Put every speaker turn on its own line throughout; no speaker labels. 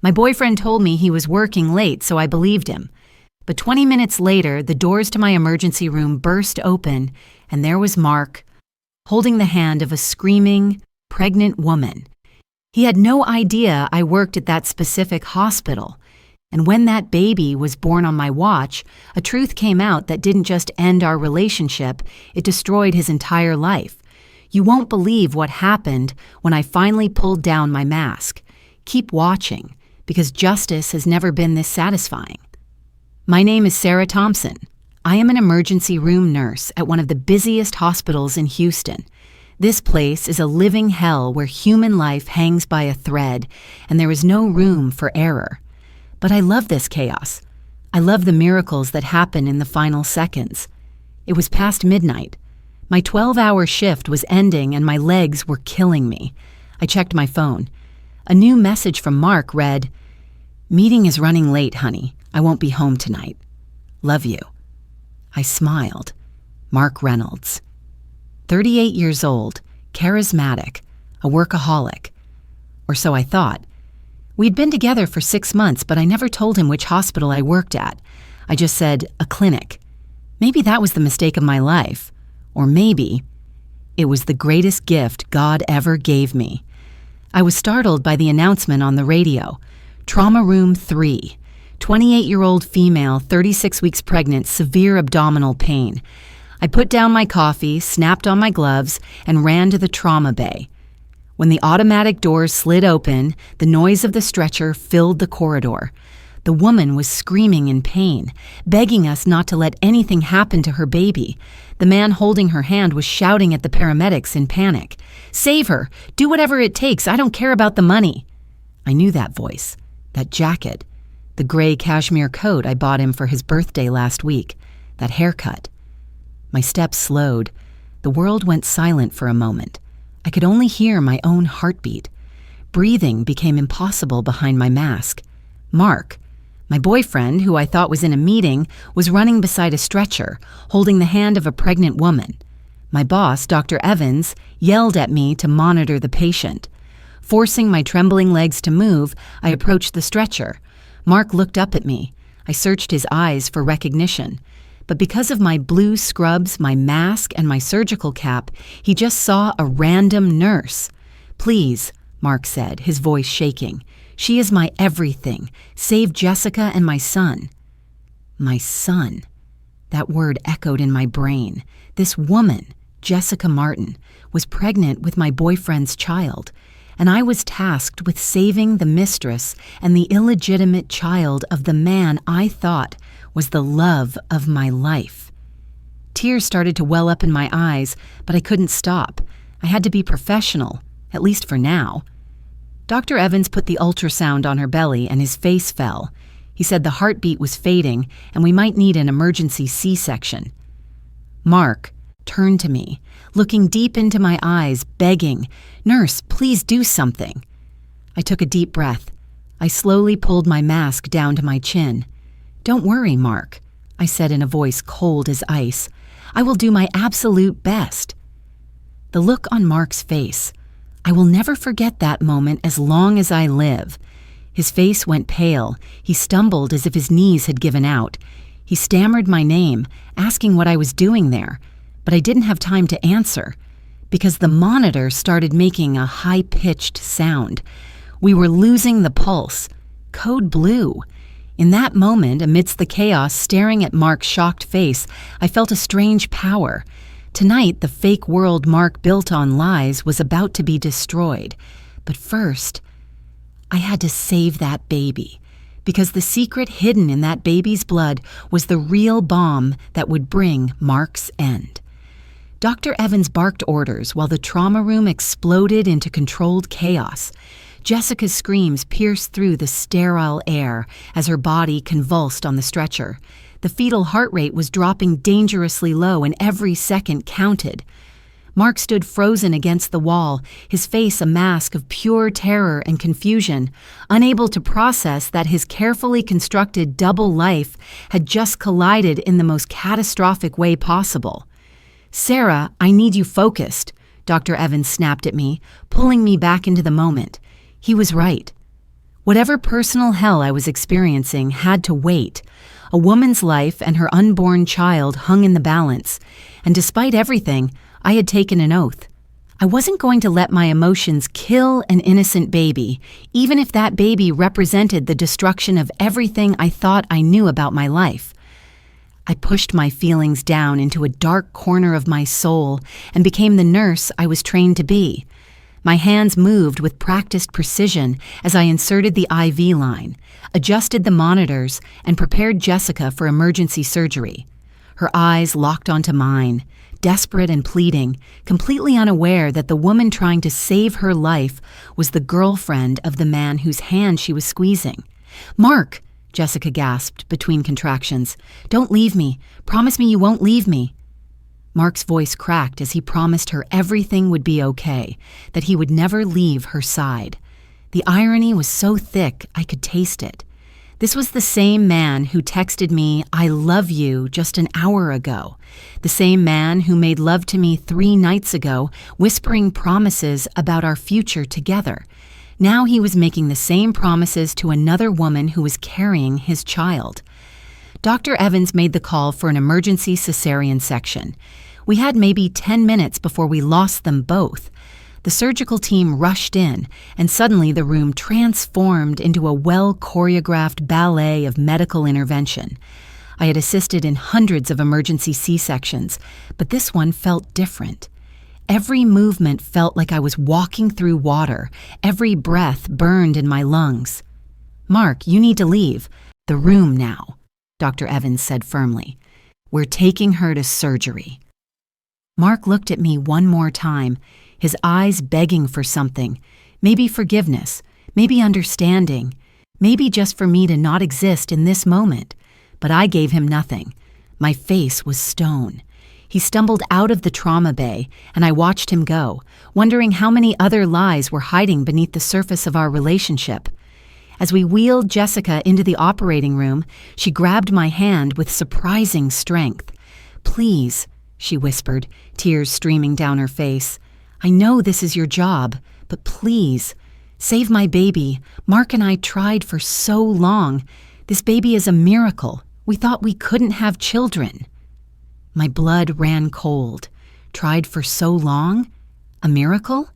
My boyfriend told me he was working late, so I believed him. But 20 minutes later, the doors to my emergency room burst open, and there was Mark, holding the hand of a screaming, pregnant woman. He had no idea I worked at that specific hospital. And when that baby was born on my watch, a truth came out that didn't just end our relationship, it destroyed his entire life. You won't believe what happened when I finally pulled down my mask. Keep watching, because justice has never been this satisfying. My name is Sarah Thompson. I am an emergency room nurse at one of the busiest hospitals in Houston. This place is a living hell where human life hangs by a thread, and there is no room for error. But I love this chaos. I love the miracles that happen in the final seconds. It was past midnight. My 12-hour shift was ending and my legs were killing me. I checked my phone. A new message from Mark read, "Meeting is running late, honey. I won't be home tonight. Love you." I smiled. Mark Reynolds. 38 years old, charismatic, a workaholic. Or so I thought. We'd been together for 6 months, but I never told him which hospital I worked at. I just said, a clinic. Maybe that was the mistake of my life. Or maybe it was the greatest gift God ever gave me. I was startled by the announcement on the radio. Trauma Room 3. 28-year-old female, 36 weeks pregnant, severe abdominal pain. I put down my coffee, snapped on my gloves, and ran to the trauma bay. When the automatic doors slid open, the noise of the stretcher filled the corridor. The woman was screaming in pain, begging us not to let anything happen to her baby. The man holding her hand was shouting at the paramedics in panic. "Save her! Do whatever it takes! I don't care about the money!" I knew that voice, that jacket, the gray cashmere coat I bought him for his birthday last week, that haircut. My steps slowed. The world went silent for a moment. I could only hear my own heartbeat. Breathing became impossible behind my mask. Mark, my boyfriend, who I thought was in a meeting, was running beside a stretcher, holding the hand of a pregnant woman. My boss, Dr. Evans, yelled at me to monitor the patient. Forcing my trembling legs to move, I approached the stretcher. Mark looked up at me. I searched his eyes for recognition. But because of my blue scrubs, my mask, and my surgical cap, he just saw a random nurse. "Please," Mark said, his voice shaking. "She is my everything. Save Jessica and my son." My son. That word echoed in my brain. This woman, Jessica Martin, was pregnant with my boyfriend's child, and I was tasked with saving the mistress and the illegitimate child of the man I thought was the love of my life. Tears started to well up in my eyes, but I couldn't stop. I had to be professional, at least for now. Dr. Evans put the ultrasound on her belly and his face fell. He said the heartbeat was fading and we might need an emergency C-section. Mark turned to me, looking deep into my eyes, begging, "Nurse, please do something." I took a deep breath. I slowly pulled my mask down to my chin. "Don't worry, Mark," I said in a voice cold as ice. "I will do my absolute best." The look on Mark's face. I will never forget that moment as long as I live. His face went pale. He stumbled as if his knees had given out. He stammered my name, asking what I was doing there, but I didn't have time to answer because the monitor started making a high-pitched sound. We were losing the pulse. Code blue. In that moment, amidst the chaos staring at Mark's shocked face, I felt a strange power. Tonight, the fake world Mark built on lies was about to be destroyed. But first, I had to save that baby, because the secret hidden in that baby's blood was the real bomb that would bring Mark's end. Dr. Evans barked orders while the trauma room exploded into controlled chaos. Jessica's screams pierced through the sterile air as her body convulsed on the stretcher. The fetal heart rate was dropping dangerously low and every second counted. Mark stood frozen against the wall, his face a mask of pure terror and confusion, unable to process that his carefully constructed double life had just collided in the most catastrophic way possible. "Sarah, I need you focused," Dr. Evans snapped at me, pulling me back into the moment. He was right. Whatever personal hell I was experiencing had to wait. A woman's life and her unborn child hung in the balance, and despite everything, I had taken an oath. I wasn't going to let my emotions kill an innocent baby, even if that baby represented the destruction of everything I thought I knew about my life. I pushed my feelings down into a dark corner of my soul and became the nurse I was trained to be. My hands moved with practiced precision as I inserted the IV line, adjusted the monitors, and prepared Jessica for emergency surgery. Her eyes locked onto mine, desperate and pleading, completely unaware that the woman trying to save her life was the girlfriend of the man whose hand she was squeezing. "Mark!" Jessica gasped between contractions. "Don't leave me. Promise me you won't leave me." Mark's voice cracked as he promised her everything would be okay, that he would never leave her side. The irony was so thick I could taste it. This was the same man who texted me, "I love you," just an hour ago. The same man who made love to me 3 nights ago, whispering promises about our future together. Now he was making the same promises to another woman who was carrying his child. Dr. Evans made the call for an emergency cesarean section. We had maybe 10 minutes before we lost them both. The surgical team rushed in, and suddenly the room transformed into a well-choreographed ballet of medical intervention. I had assisted in hundreds of emergency C-sections, but this one felt different. Every movement felt like I was walking through water. Every breath burned in my lungs. "Mark, you need to leave the room now," Dr. Evans said firmly. "We're taking her to surgery." Mark looked at me one more time, his eyes begging for something, maybe forgiveness, maybe understanding, maybe just for me to not exist in this moment. But I gave him nothing. My face was stone. He stumbled out of the trauma bay, and I watched him go, wondering how many other lies were hiding beneath the surface of our relationship. As we wheeled Jessica into the operating room, she grabbed my hand with surprising strength. "Please," she whispered, tears streaming down her face. "I know this is your job, but please, save my baby. Mark and I tried for so long. This baby is a miracle. We thought we couldn't have children." My blood ran cold. Tried for so long? A miracle?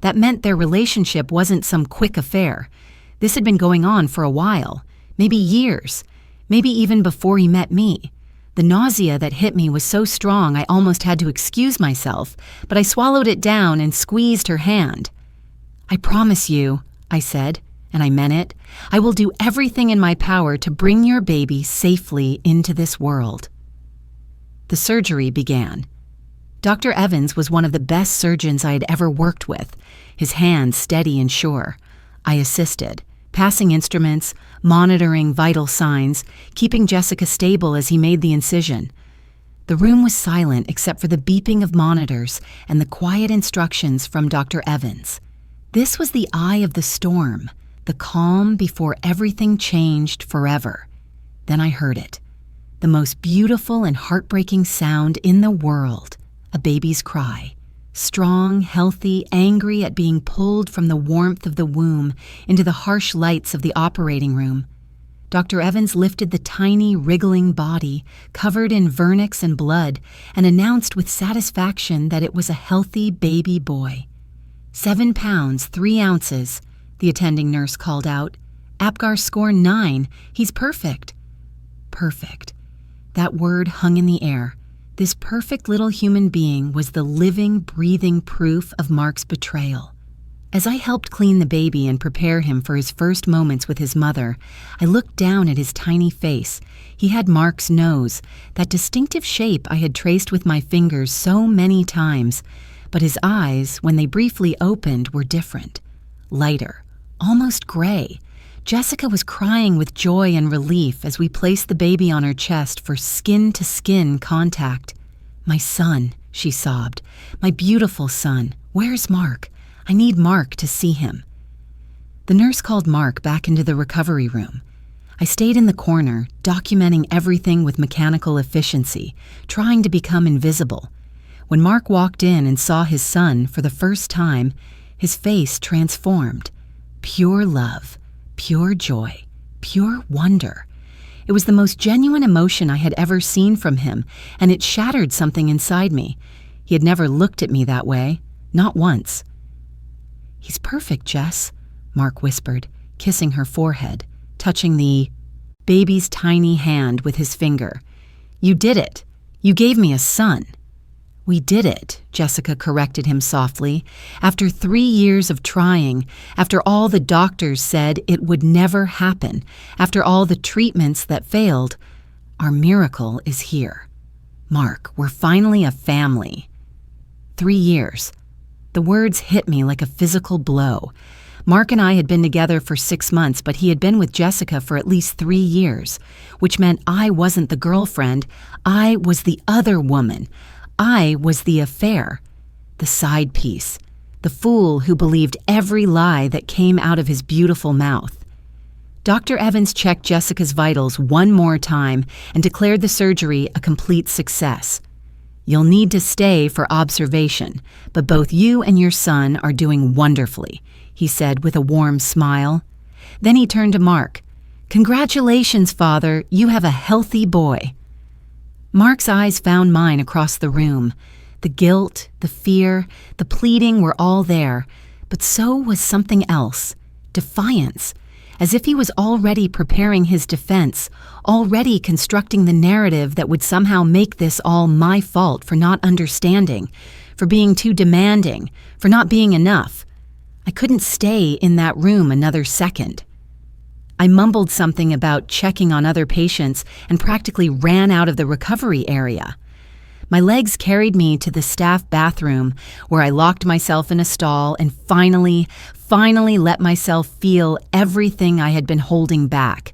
That meant their relationship wasn't some quick affair. This had been going on for a while, maybe years, maybe even before he met me. The nausea that hit me was so strong I almost had to excuse myself, but I swallowed it down and squeezed her hand. "I promise you," I said, and I meant it, "I will do everything in my power to bring your baby safely into this world." The surgery began. Dr. Evans was one of the best surgeons I had ever worked with, his hands steady and sure. I assisted, passing instruments, monitoring vital signs, keeping Jessica stable as he made the incision. The room was silent except for the beeping of monitors and the quiet instructions from Dr. Evans. This was the eye of the storm, the calm before everything changed forever. Then I heard it. The most beautiful and heartbreaking sound in the world, a baby's cry. Strong, healthy, angry at being pulled from the warmth of the womb into the harsh lights of the operating room. Dr. Evans lifted the tiny, wriggling body, covered in vernix and blood, and announced with satisfaction that it was a healthy baby boy. 7 pounds, 3 ounces, the attending nurse called out. "Apgar score 9. He's perfect." Perfect. That word hung in the air. This perfect little human being was the living, breathing proof of Mark's betrayal. As I helped clean the baby and prepare him for his first moments with his mother, I looked down at his tiny face. He had Mark's nose, that distinctive shape I had traced with my fingers so many times, but his eyes, when they briefly opened, were different. Lighter, almost gray. Jessica was crying with joy and relief as we placed the baby on her chest for skin-to-skin contact. "My son," she sobbed. "My beautiful son. Where's Mark? I need Mark to see him." The nurse called Mark back into the recovery room. I stayed in the corner, documenting everything with mechanical efficiency, trying to become invisible. When Mark walked in and saw his son for the first time, his face transformed. Pure love. Pure joy, pure wonder. It was the most genuine emotion I had ever seen from him, and it shattered something inside me. He had never looked at me that way, not once. "He's perfect, Jess," Mark whispered, kissing her forehead, touching the baby's tiny hand with his finger. "You did it. You gave me a son." "We did it," Jessica corrected him softly. "After 3 years of trying, after all the doctors said it would never happen, after all the treatments that failed, our miracle is here. Mark, we're finally a family." 3 years. The words hit me like a physical blow. Mark and I had been together for 6 months, but he had been with Jessica for at least 3 years, which meant I wasn't the girlfriend. I was the other woman. I was the affair, the side piece, the fool who believed every lie that came out of his beautiful mouth. Dr. Evans checked Jessica's vitals one more time and declared the surgery a complete success. "You'll need to stay for observation, but both you and your son are doing wonderfully," he said with a warm smile. Then he turned to Mark. "Congratulations, Father, you have a healthy boy." Mark's eyes found mine across the room. The guilt, the fear, the pleading were all there, but so was something else, defiance, as if he was already preparing his defense, already constructing the narrative that would somehow make this all my fault for not understanding, for being too demanding, for not being enough. I couldn't stay in that room another second. I mumbled something about checking on other patients and practically ran out of the recovery area. My legs carried me to the staff bathroom, where I locked myself in a stall and finally let myself feel everything I had been holding back.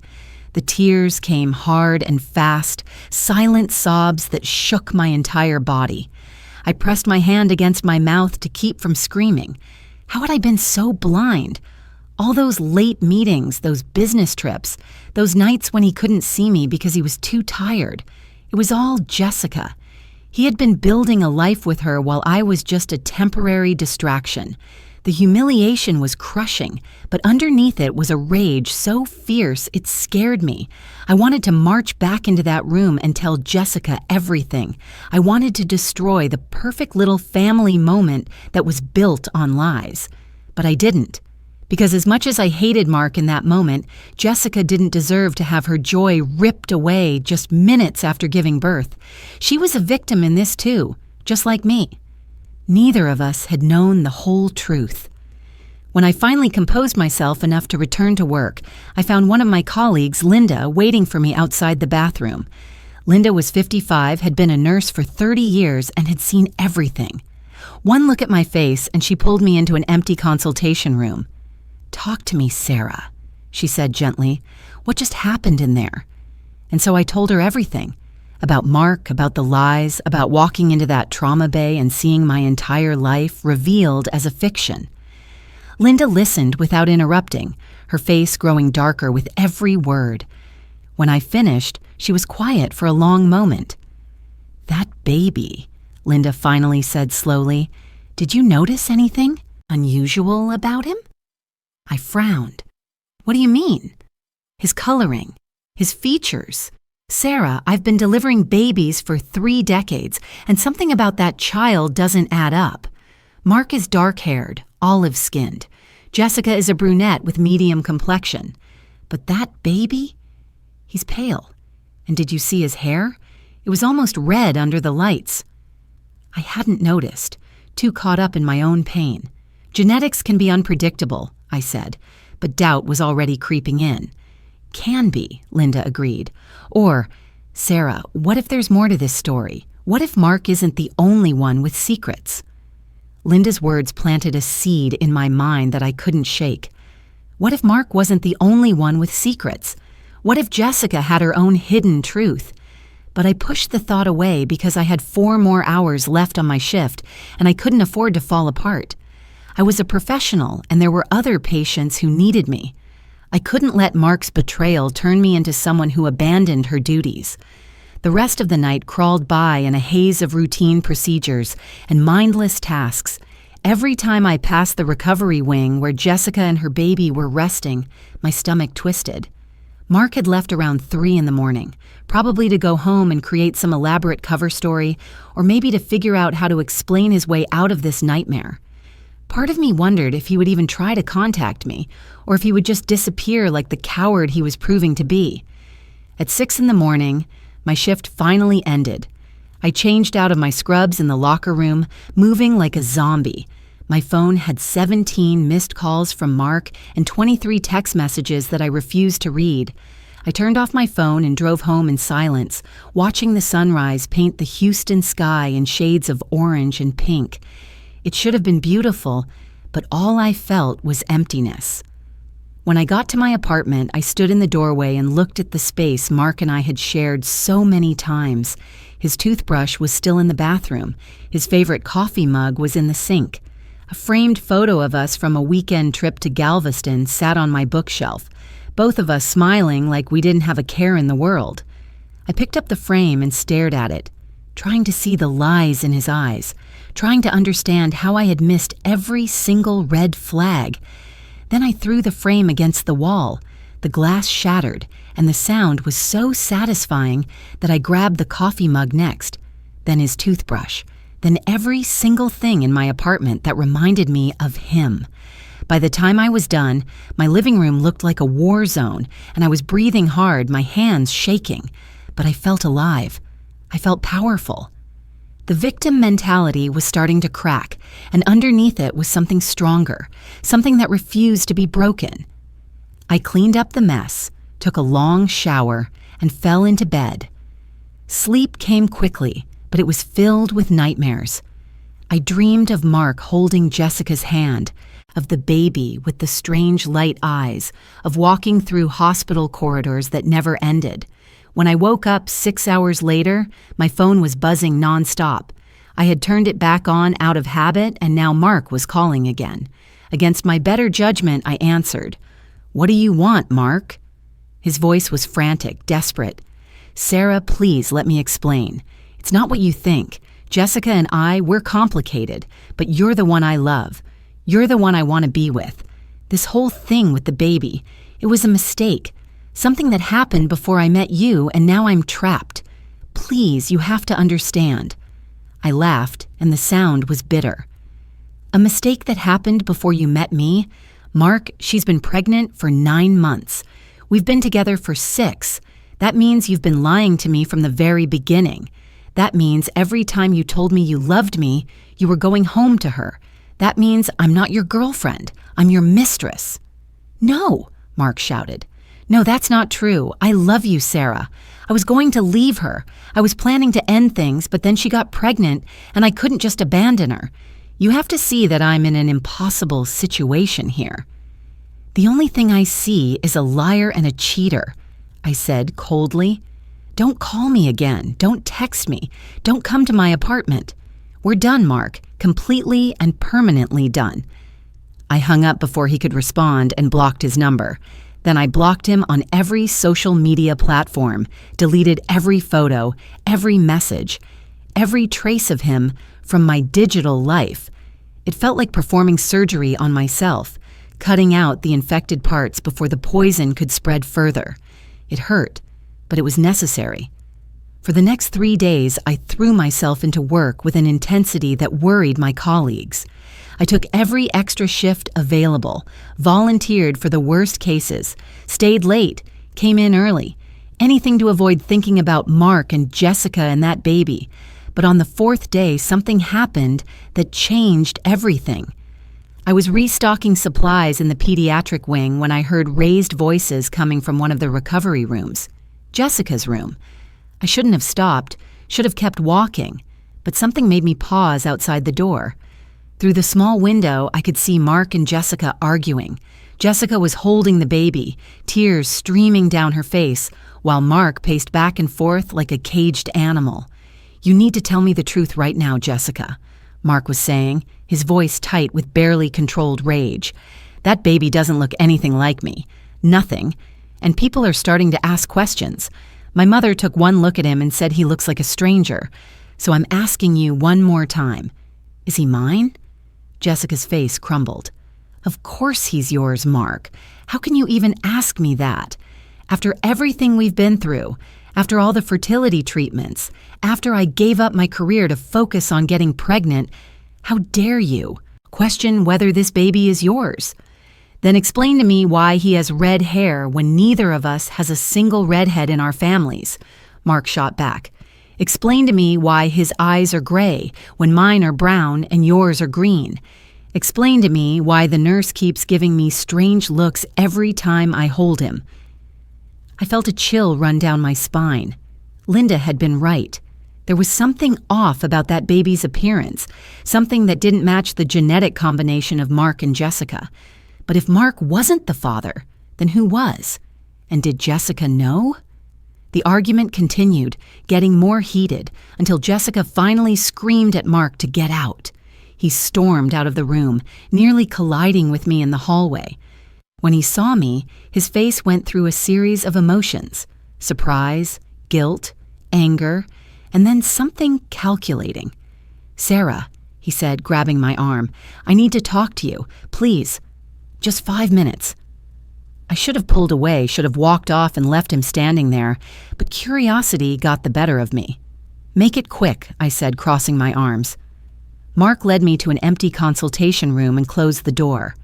The tears came hard and fast, silent sobs that shook my entire body. I pressed my hand against my mouth to keep from screaming. How had I been so blind? All those late meetings, those business trips, those nights when he couldn't see me because he was too tired. It was all Jessica. He had been building a life with her while I was just a temporary distraction. The humiliation was crushing, but underneath it was a rage so fierce it scared me. I wanted to march back into that room and tell Jessica everything. I wanted to destroy the perfect little family moment that was built on lies. But I didn't. Because as much as I hated Mark in that moment, Jessica didn't deserve to have her joy ripped away just minutes after giving birth. She was a victim in this too, just like me. Neither of us had known the whole truth. When I finally composed myself enough to return to work, I found one of my colleagues, Linda, waiting for me outside the bathroom. Linda was 55, had been a nurse for 30 years, and had seen everything. One look at my face, and she pulled me into an empty consultation room. "Talk to me, Sarah," she said gently. "What just happened in there?" And so I told her everything. About Mark, about the lies, about walking into that trauma bay and seeing my entire life revealed as a fiction. Linda listened without interrupting, her face growing darker with every word. When I finished, she was quiet for a long moment. "That baby," Linda finally said slowly. "Did you notice anything unusual about him?" I frowned. "What do you mean?" "His coloring, his features. Sarah, I've been delivering babies for 3 decades, and something about that child doesn't add up. Mark is dark-haired, olive-skinned. Jessica is a brunette with medium complexion. But that baby? He's pale. And did you see his hair? It was almost red under the lights." I hadn't noticed, too caught up in my own pain. "Genetics can be unpredictable," I said, but doubt was already creeping in. "Can be," Linda agreed. "Or, Sarah, what if there's more to this story? What if Mark isn't the only one with secrets?" Linda's words planted a seed in my mind that I couldn't shake. What if Mark wasn't the only one with secrets? What if Jessica had her own hidden truth? But I pushed the thought away because I had 4 more hours left on my shift, and I couldn't afford to fall apart. I was a professional, and there were other patients who needed me. I couldn't let Mark's betrayal turn me into someone who abandoned her duties. The rest of the night crawled by in a haze of routine procedures and mindless tasks. Every time I passed the recovery wing where Jessica and her baby were resting, my stomach twisted. Mark had left around 3 in the morning, probably to go home and create some elaborate cover story, or maybe to figure out how to explain his way out of this nightmare. Part of me wondered if he would even try to contact me, or if he would just disappear like the coward he was proving to be. At 6 in the morning, my shift finally ended. I changed out of my scrubs in the locker room, moving like a zombie. My phone had 17 missed calls from Mark and 23 text messages that I refused to read. I turned off my phone and drove home in silence, watching the sunrise paint the Houston sky in shades of orange and pink. It should have been beautiful, but all I felt was emptiness. When I got to my apartment, I stood in the doorway and looked at the space Mark and I had shared so many times. His toothbrush was still in the bathroom. His favorite coffee mug was in the sink. A framed photo of us from a weekend trip to Galveston sat on my bookshelf, both of us smiling like we didn't have a care in the world. I picked up the frame and stared at it, trying to see the lies in his eyes, trying to understand how I had missed every single red flag. Then I threw the frame against the wall. The glass shattered, and the sound was so satisfying that I grabbed the coffee mug next, then his toothbrush, then every single thing in my apartment that reminded me of him. By the time I was done, my living room looked like a war zone, and I was breathing hard, my hands shaking. But I felt alive. I felt powerful. The victim mentality was starting to crack, and underneath it was something stronger, something that refused to be broken. I cleaned up the mess, took a long shower, and fell into bed. Sleep came quickly, but it was filled with nightmares. I dreamed of Mark holding Jessica's hand, of the baby with the strange light eyes, of walking through hospital corridors that never ended. When I woke up 6 hours later, my phone was buzzing nonstop. I had turned it back on out of habit, and now Mark was calling again. Against my better judgment, I answered. "What do you want, Mark?" His voice was frantic, desperate. "Sarah, please let me explain. It's not what you think. Jessica and we're complicated, but you're the one I love. You're the one I want to be with. This whole thing with the baby, it was a mistake. Something that happened before I met you, and now I'm trapped. Please, you have to understand." I laughed, and the sound was bitter. "A mistake that happened before you met me? Mark, she's been pregnant for 9 months. We've been together for 6. That means you've been lying to me from the very beginning. That means every time you told me you loved me, you were going home to her. That means I'm not your girlfriend. I'm your mistress." "No," Mark shouted. "No, that's not true. I love you, Sarah. I was going to leave her. I was planning to end things, but then she got pregnant, and I couldn't just abandon her. You have to see that I'm in an impossible situation here." "The only thing I see is a liar and a cheater," I said coldly. "Don't call me again. Don't text me. Don't come to my apartment. We're done, Mark. Completely and permanently done." I hung up before he could respond and blocked his number. Then I blocked him on every social media platform, deleted every photo, every message, every trace of him from my digital life. It felt like performing surgery on myself, cutting out the infected parts before the poison could spread further. It hurt, but it was necessary. For the next 3 days, I threw myself into work with an intensity that worried my colleagues. I took every extra shift available, volunteered for the worst cases, stayed late, came in early, anything to avoid thinking about Mark and Jessica and that baby. But on the 4th day, something happened that changed everything. I was restocking supplies in the pediatric wing when I heard raised voices coming from one of the recovery rooms, Jessica's room. I shouldn't have stopped, should have kept walking, but something made me pause outside the door. Through the small window, I could see Mark and Jessica arguing. Jessica was holding the baby, tears streaming down her face, while Mark paced back and forth like a caged animal. "You need to tell me the truth right now, Jessica," Mark was saying, his voice tight with barely controlled rage. "That baby doesn't look anything like me. Nothing. And people are starting to ask questions. My mother took one look at him and said he looks like a stranger. So I'm asking you one more time. Is he mine? Jessica's face crumbled. Of course he's yours, Mark. How can you even ask me that? After everything we've been through, after all the fertility treatments, after I gave up my career to focus on getting pregnant, how dare you question whether this baby is yours? Then explain to me why he has red hair when neither of us has a single redhead in our families, Mark shot back. Explain to me why his eyes are gray when mine are brown and yours are green. Explain to me why the nurse keeps giving me strange looks every time I hold him. I felt a chill run down my spine. Linda had been right. There was something off about that baby's appearance, something that didn't match the genetic combination of Mark and Jessica. But if Mark wasn't the father, then who was? And did Jessica know? The argument continued, getting more heated, until Jessica finally screamed at Mark to get out. He stormed out of the room, nearly colliding with me in the hallway. When he saw me, his face went through a series of emotions: surprise, guilt, anger, and then something calculating. "Sarah," he said, grabbing my arm, "I need to talk to you. Please. Just 5 minutes." I should have pulled away, should have walked off and left him standing there, but curiosity got the better of me. "Make it quick," I said, crossing my arms. Mark led me to an empty consultation room and closed the door.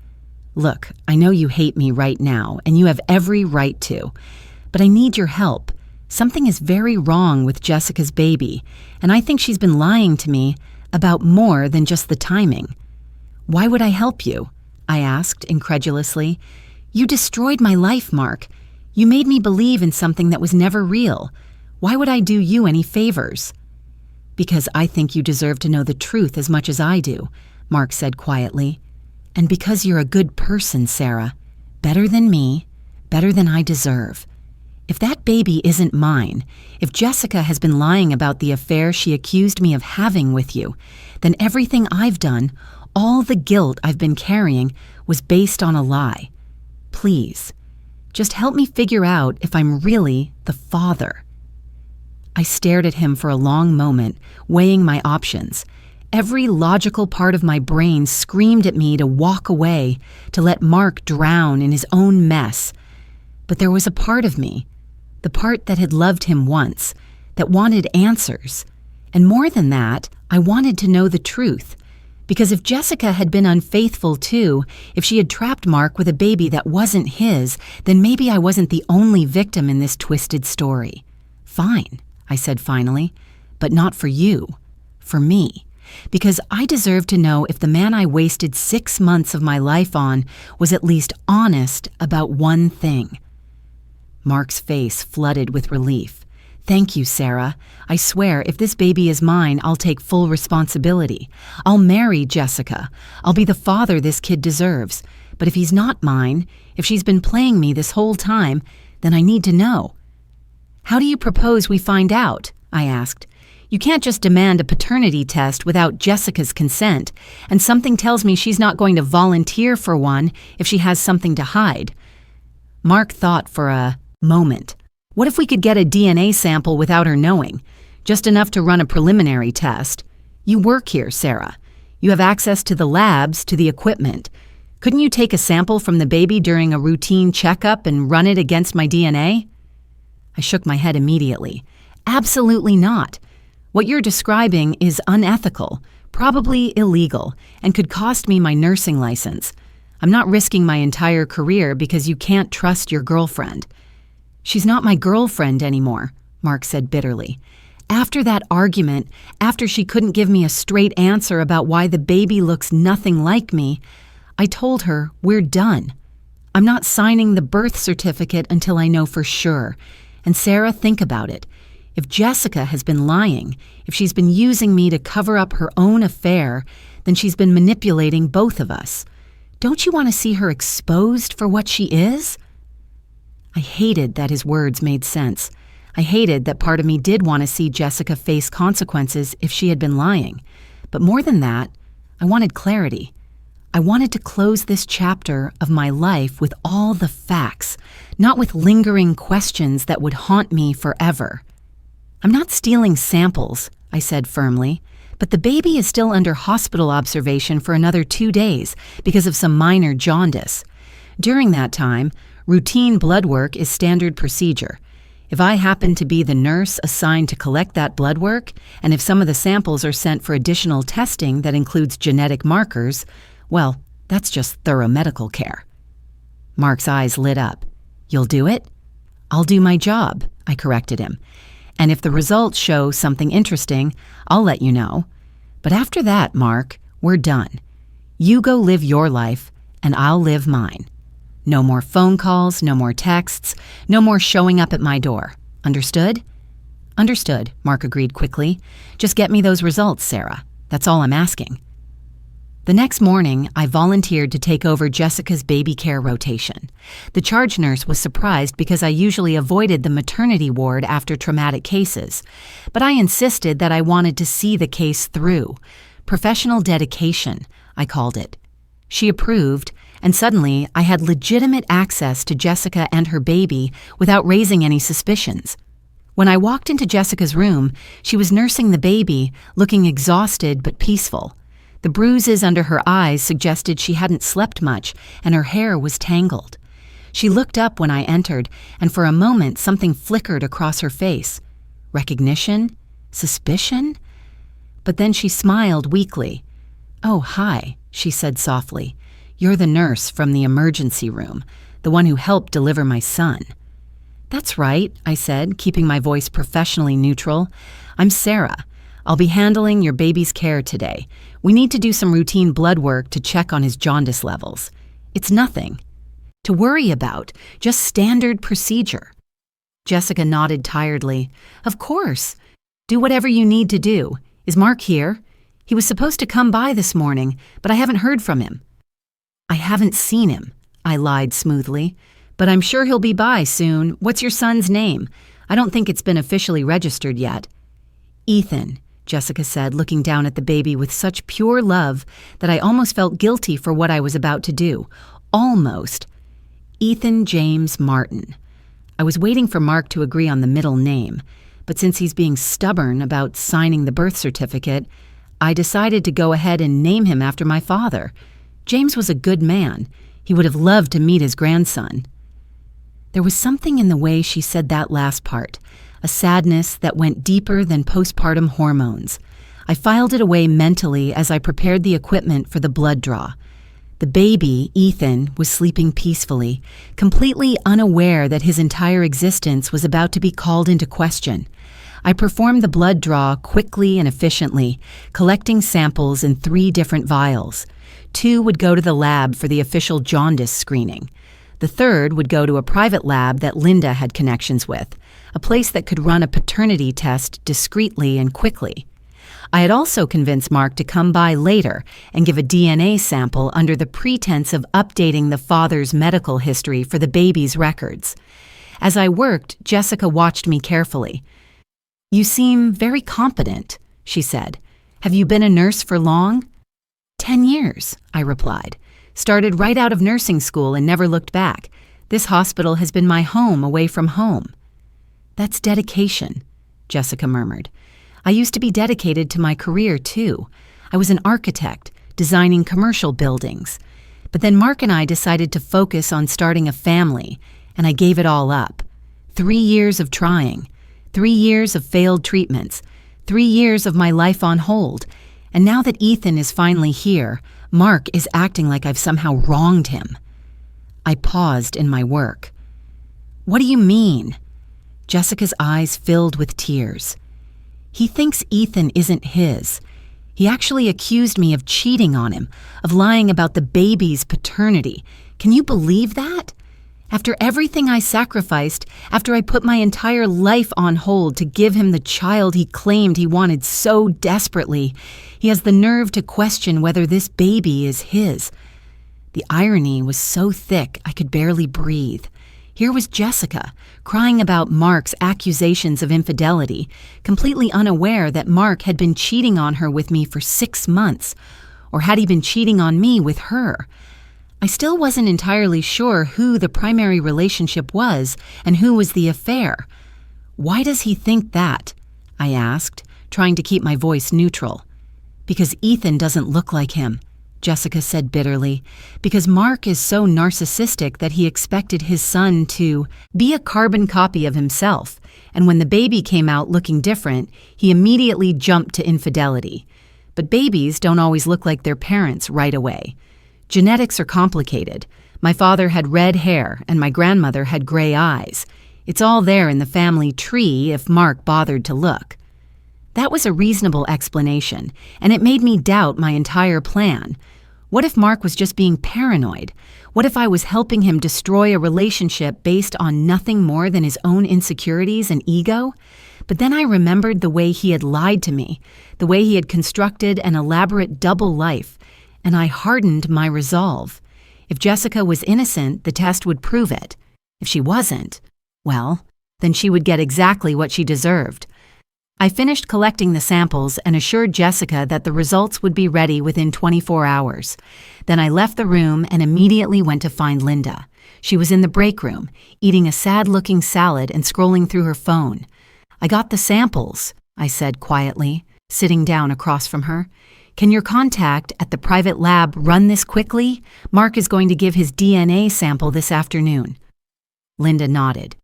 "Look, I know you hate me right now, and you have every right to, but I need your help. Something is very wrong with Jessica's baby, and I think she's been lying to me about more than just the timing." "Why would I help you?" I asked incredulously. "You destroyed my life, Mark. You made me believe in something that was never real. Why would I do you any favors?" "Because I think you deserve to know the truth as much as I do," Mark said quietly. "And because you're a good person, Sarah. Better than me, better than I deserve. If that baby isn't mine, if Jessica has been lying about the affair she accused me of having with you, then everything I've done, all the guilt I've been carrying, was based on a lie. Please, just help me figure out if I'm really the father." I stared at him for a long moment, weighing my options. Every logical part of my brain screamed at me to walk away, to let Mark drown in his own mess. But there was a part of me, the part that had loved him once, that wanted answers. And more than that, I wanted to know the truth. Because if Jessica had been unfaithful too, if she had trapped Mark with a baby that wasn't his, then maybe I wasn't the only victim in this twisted story. "Fine," I said finally, "but not for you. For me. Because I deserve to know if the man I wasted 6 months of my life on was at least honest about one thing." Mark's face flooded with relief. "Thank you, Sarah. I swear, if this baby is mine, I'll take full responsibility. I'll marry Jessica. I'll be the father this kid deserves. But if he's not mine, if she's been playing me this whole time, then I need to know." "How do you propose we find out?" I asked. "You can't just demand a paternity test without Jessica's consent, and something tells me she's not going to volunteer for one if she has something to hide." Mark thought for a moment. "What if we could get a DNA sample without her knowing? Just enough to run a preliminary test. You work here, Sarah. You have access to the labs, to the equipment. Couldn't you take a sample from the baby during a routine checkup and run it against my DNA?" I shook my head immediately. "Absolutely not. What you're describing is unethical, probably illegal, and could cost me my nursing license. I'm not risking my entire career because you can't trust your girlfriend." "She's not my girlfriend anymore," Mark said bitterly. "After that argument, after she couldn't give me a straight answer about why the baby looks nothing like me, I told her we're done. I'm not signing the birth certificate until I know for sure. And Sarah, think about it. If Jessica has been lying, if she's been using me to cover up her own affair, then she's been manipulating both of us. Don't you want to see her exposed for what she is?" I hated that his words made sense. I hated that part of me did want to see Jessica face consequences if she had been lying. But more than that, I wanted clarity. I wanted to close this chapter of my life with all the facts, not with lingering questions that would haunt me forever. "I'm not stealing samples," I said firmly, But the baby is still under hospital observation for another 2 days because of some minor jaundice. During that time, routine blood work is standard procedure. If I happen to be the nurse assigned to collect that blood work, and if some of the samples are sent for additional testing that includes genetic markers, well, that's just thorough medical care. Mark's eyes lit up. You'll do it? I'll do my job, I corrected him. And if the results show something interesting, I'll let you know. But after that, Mark, we're done. You go live your life, and I'll live mine. No more phone calls, no more texts, no more showing up at my door. Understood? Understood, Mark agreed quickly. Just get me those results, Sarah. That's all I'm asking. The next morning, I volunteered to take over Jessica's baby care rotation. The charge nurse was surprised because I usually avoided the maternity ward after traumatic cases, but I insisted that I wanted to see the case through. Professional dedication, I called it. She approved, and suddenly I had legitimate access to Jessica and her baby without raising any suspicions. When I walked into Jessica's room, she was nursing the baby, looking exhausted but peaceful. The bruises under her eyes suggested she hadn't slept much, and her hair was tangled. She looked up when I entered, and for a moment something flickered across her face. Recognition? Suspicion? But then she smiled weakly. "Oh, hi," she said softly. "You're the nurse from the emergency room, the one who helped deliver my son." "That's right," I said, keeping my voice professionally neutral. "I'm Sarah. I'll be handling your baby's care today. We need to do some routine blood work to check on his jaundice levels. It's nothing to worry about, just standard procedure." Jessica nodded tiredly. "Of course. Do whatever you need to do. Is Mark here? He was supposed to come by this morning, but I haven't heard from him." "I haven't seen him," I lied smoothly. "But I'm sure he'll be by soon. What's your son's name? I don't think it's been officially registered yet." "Ethan," Jessica said, looking down at the baby with such pure love that I almost felt guilty for what I was about to do. Almost. "Ethan James Martin." I was waiting for Mark to agree on the middle name, but since he's being stubborn about signing the birth certificate, I decided to go ahead and name him after my father. James was a good man. He would have loved to meet his grandson. There was something in the way she said that last part, a sadness that went deeper than postpartum hormones. I filed it away mentally as I prepared the equipment for the blood draw. The baby, Ethan, was sleeping peacefully, completely unaware that his entire existence was about to be called into question. I performed the blood draw quickly and efficiently, collecting samples in 3 different vials. 2 would go to the lab for the official jaundice screening. The 3rd would go to a private lab that Linda had connections with, a place that could run a paternity test discreetly and quickly. I had also convinced Mark to come by later and give a DNA sample under the pretense of updating the father's medical history for the baby's records. As I worked, Jessica watched me carefully. "You seem very competent," she said. "Have you been a nurse for long?" 10 years, I replied. "Started right out of nursing school and never looked back. This hospital has been my home away from home." "That's dedication," Jessica murmured. "I used to be dedicated to my career, too. I was an architect, designing commercial buildings. But then Mark and I decided to focus on starting a family, and I gave it all up. 3 years of trying, 3 years of failed treatments, 3 years of my life on hold, and now that Ethan is finally here, Mark is acting like I've somehow wronged him." I paused in my work. "What do you mean?" Jessica's eyes filled with tears. "He thinks Ethan isn't his. He actually accused me of cheating on him, of lying about the baby's paternity. Can you believe that? After everything I sacrificed, after I put my entire life on hold to give him the child he claimed he wanted so desperately, he has the nerve to question whether this baby is his." The irony was so thick I could barely breathe. Here was Jessica, crying about Mark's accusations of infidelity, completely unaware that Mark had been cheating on her with me for 6 months, or had he been cheating on me with her? I still wasn't entirely sure who the primary relationship was and who was the affair. "Why does he think that?" I asked, trying to keep my voice neutral. Because Ethan doesn't look like him, Jessica said bitterly. Because Mark is so narcissistic that he expected his son to be a carbon copy of himself, and when the baby came out looking different, he immediately jumped to infidelity. But babies don't always look like their parents right away. Genetics are complicated. My father had red hair, and my grandmother had gray eyes. It's all there in the family tree if Mark bothered to look. That was a reasonable explanation, and it made me doubt my entire plan. What if Mark was just being paranoid? What if I was helping him destroy a relationship based on nothing more than his own insecurities and ego? But then I remembered the way he had lied to me, the way he had constructed an elaborate double life, and I hardened my resolve. If Jessica was innocent, the test would prove it. If she wasn't, well, then she would get exactly what she deserved. I finished collecting the samples and assured Jessica that the results would be ready within 24 hours. Then I left the room and immediately went to find Linda. She was in the break room, eating a sad-looking salad and scrolling through her phone. "I got the samples," I said quietly, sitting down across from her. "Can your contact at the private lab run this quickly? Mark is going to give his DNA sample this afternoon." Linda nodded.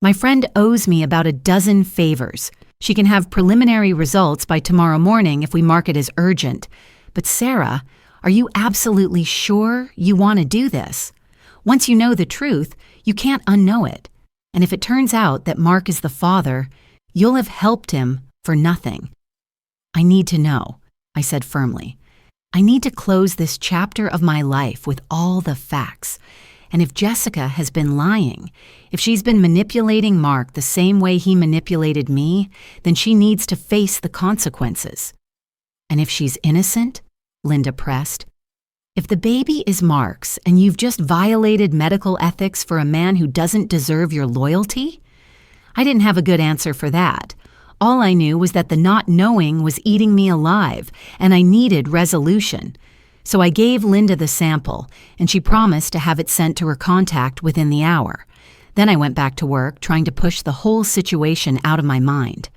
"My friend owes me about a dozen favors. She can have preliminary results by tomorrow morning if we mark it as urgent. But Sarah, are you absolutely sure you want to do this? Once you know the truth, you can't unknow it. And if it turns out that Mark is the father, you'll have helped him for nothing." "I need to know," I said firmly. "I need to close this chapter of my life with all the facts. And if Jessica has been lying, if she's been manipulating Mark the same way he manipulated me, then she needs to face the consequences." "And if she's innocent?" Linda pressed. "If the baby is Mark's and you've just violated medical ethics for a man who doesn't deserve your loyalty?" I didn't have a good answer for that. All I knew was that the not knowing was eating me alive, and I needed resolution. So I gave Linda the sample, and she promised to have it sent to her contact within the hour. Then I went back to work, trying to push the whole situation out of my mind.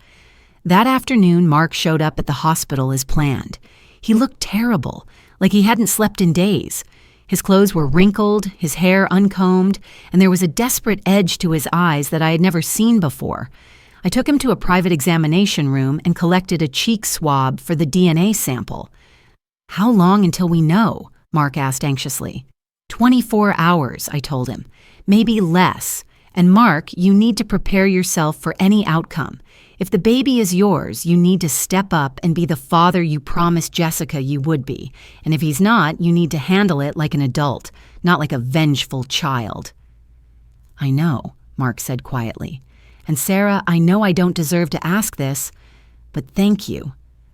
That afternoon, Mark showed up at the hospital as planned. He looked terrible, like he hadn't slept in days. His clothes were wrinkled, his hair uncombed, and there was a desperate edge to his eyes that I had never seen before. I took him to a private examination room and collected a cheek swab for the DNA sample. "How long until we know?" Mark asked anxiously. 24 hours, I told him. Maybe less. And Mark, you need to prepare yourself for any outcome. If the baby is yours, you need to step up and be the father you promised Jessica you would be. And if he's not, you need to handle it like an adult, not like a vengeful child. "I know," Mark said quietly. "And Sarah, I know I don't deserve to ask this, but thank you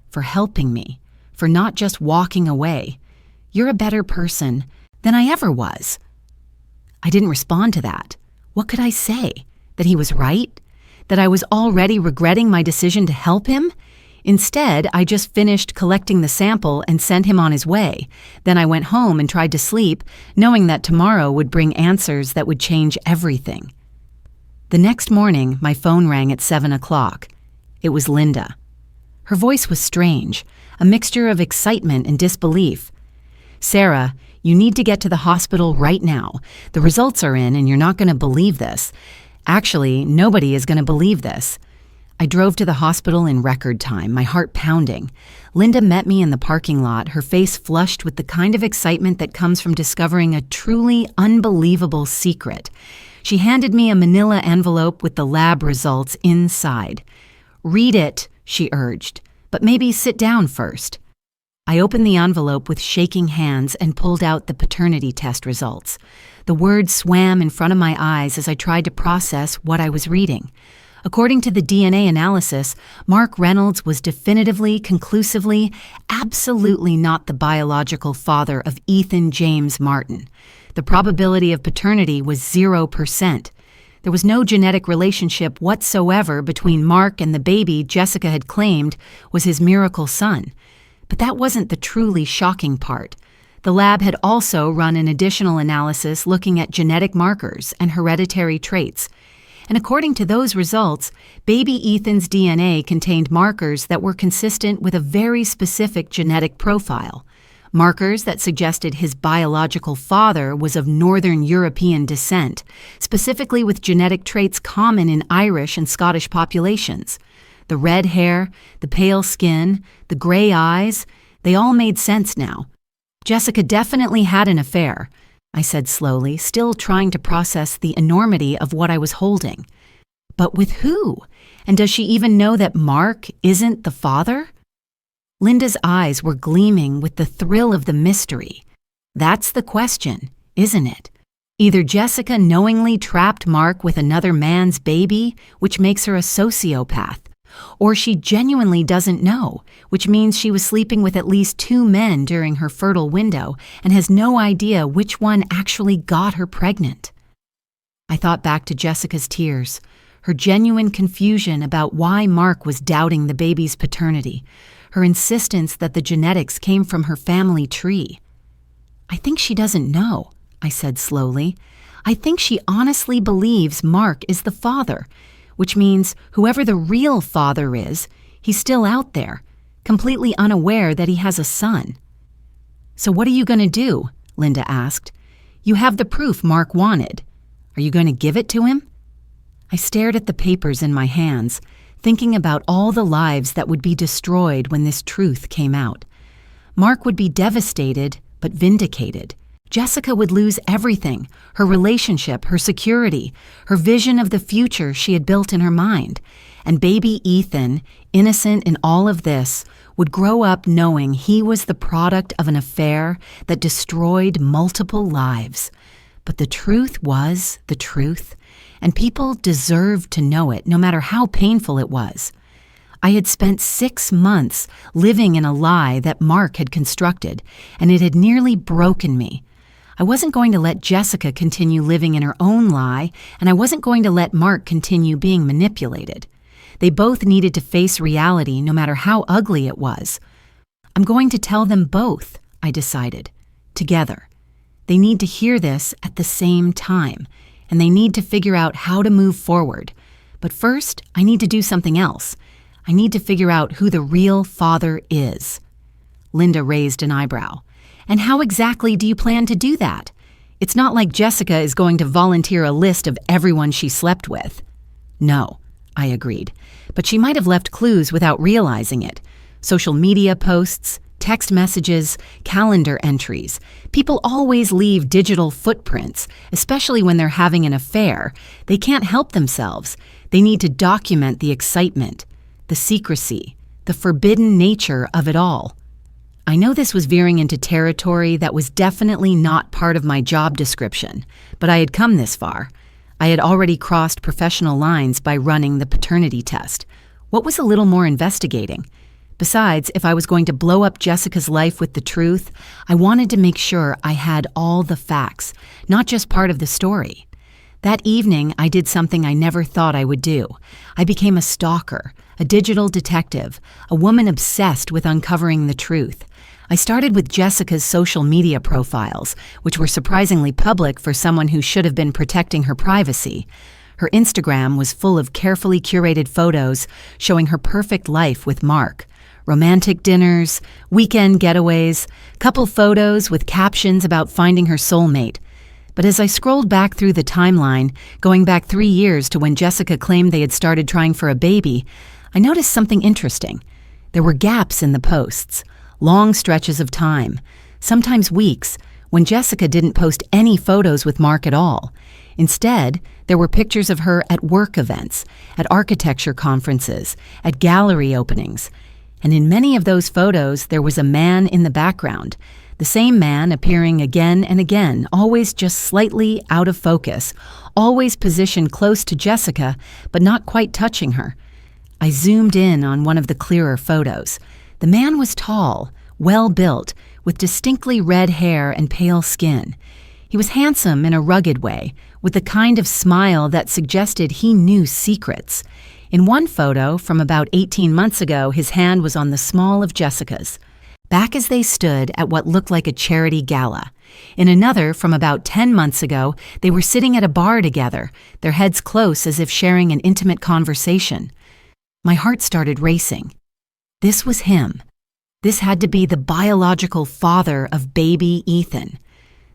for helping me. For not just walking away. You're a better person than I ever was." I didn't respond to that. What could I say? That he was right? That I was already regretting my decision to help him? Instead, I just finished collecting the sample and sent him on his way. Then I went home and tried to sleep, knowing that tomorrow would bring answers that would change everything. The next morning, my phone rang at 7 o'clock. It was Linda. Her voice was strange, a mixture of excitement and disbelief. "Sarah, you need to get to the hospital right now. The results are in and you're not going to believe this. Actually, nobody is going to believe this." I drove to the hospital in record time, my heart pounding. Linda met me in the parking lot, her face flushed with the kind of excitement that comes from discovering a truly unbelievable secret. She handed me a manila envelope with the lab results inside. "Read it," she urged, "but maybe sit down first." I opened the envelope with shaking hands and pulled out the paternity test results. The words swam in front of my eyes as I tried to process what I was reading. According to the DNA analysis, Mark Reynolds was definitively, conclusively, absolutely not the biological father of Ethan James Martin. The probability of paternity was 0%. There was no genetic relationship whatsoever between Mark and the baby Jessica had claimed was his miracle son. But that wasn't the truly shocking part. The lab had also run an additional analysis looking at genetic markers and hereditary traits. And according to those results, baby Ethan's DNA contained markers that were consistent with a very specific genetic profile. Markers that suggested his biological father was of Northern European descent, specifically with genetic traits common in Irish and Scottish populations. The red hair, the pale skin, the gray eyes, they all made sense now. Jessica definitely had an affair, I said slowly, still trying to process the enormity of what I was holding. But with who? And does she even know that Mark isn't the father? Linda's eyes were gleaming with the thrill of the mystery. That's the question, isn't it? Either Jessica knowingly trapped Mark with another man's baby, which makes her a sociopath, or she genuinely doesn't know, which means she was sleeping with at least 2 men during her fertile window and has no idea which one actually got her pregnant. I thought back to Jessica's tears, her genuine confusion about why Mark was doubting the baby's paternity, her insistence that the genetics came from her family tree. I think she doesn't know, I said slowly. I think she honestly believes Mark is the father, which means whoever the real father is, he's still out there, completely unaware that he has a son. So what are you going to do? Linda asked. You have the proof Mark wanted. Are you going to give it to him? I stared at the papers in my hands, thinking about all the lives that would be destroyed when this truth came out. Mark would be devastated, but vindicated. Jessica would lose everything, her relationship, her security, her vision of the future she had built in her mind. And baby Ethan, innocent in all of this, would grow up knowing he was the product of an affair that destroyed multiple lives. But the truth was the truth, and people deserved to know it, no matter how painful it was. I had spent 6 months living in a lie that Mark had constructed, and it had nearly broken me. I wasn't going to let Jessica continue living in her own lie, and I wasn't going to let Mark continue being manipulated. They both needed to face reality, no matter how ugly it was. I'm going to tell them both, I decided, together. They need to hear this at the same time, and they need to figure out how to move forward. But first, I need to do something else. I need to figure out who the real father is. Linda raised an eyebrow. And how exactly do you plan to do that? It's not like Jessica is going to volunteer a list of everyone she slept with. No, I agreed. But she might have left clues without realizing it. Social media posts, text messages, calendar entries. People always leave digital footprints, especially when they're having an affair. They can't help themselves. They need to document the excitement, the secrecy, the forbidden nature of it all. I know this was veering into territory that was definitely not part of my job description, but I had come this far. I had already crossed professional lines by running the paternity test. What was a little more investigating? Besides, if I was going to blow up Jessica's life with the truth, I wanted to make sure I had all the facts, not just part of the story. That evening, I did something I never thought I would do. I became a stalker, a digital detective, a woman obsessed with uncovering the truth. I started with Jessica's social media profiles, which were surprisingly public for someone who should have been protecting her privacy. Her Instagram was full of carefully curated photos showing her perfect life with Mark. Romantic dinners, weekend getaways, couple photos with captions about finding her soulmate. But as I scrolled back through the timeline, going back 3 years to when Jessica claimed they had started trying for a baby, I noticed something interesting. There were gaps in the posts, long stretches of time, sometimes weeks, when Jessica didn't post any photos with Mark at all. Instead, there were pictures of her at work events, at architecture conferences, at gallery openings. And in many of those photos, there was a man in the background, the same man appearing again and again, always just slightly out of focus, always positioned close to Jessica, but not quite touching her. I zoomed in on one of the clearer photos. The man was tall, well-built, with distinctly red hair and pale skin. He was handsome in a rugged way, with the kind of smile that suggested he knew secrets. In one photo, from about 18 months ago, his hand was on the small of Jessica's. Back as they stood at what looked like a charity gala, In another, from about 10 months ago, they were sitting at a bar together, their heads close as if sharing an intimate conversation. My heart started racing. This was him. This had to be the biological father of baby Ethan.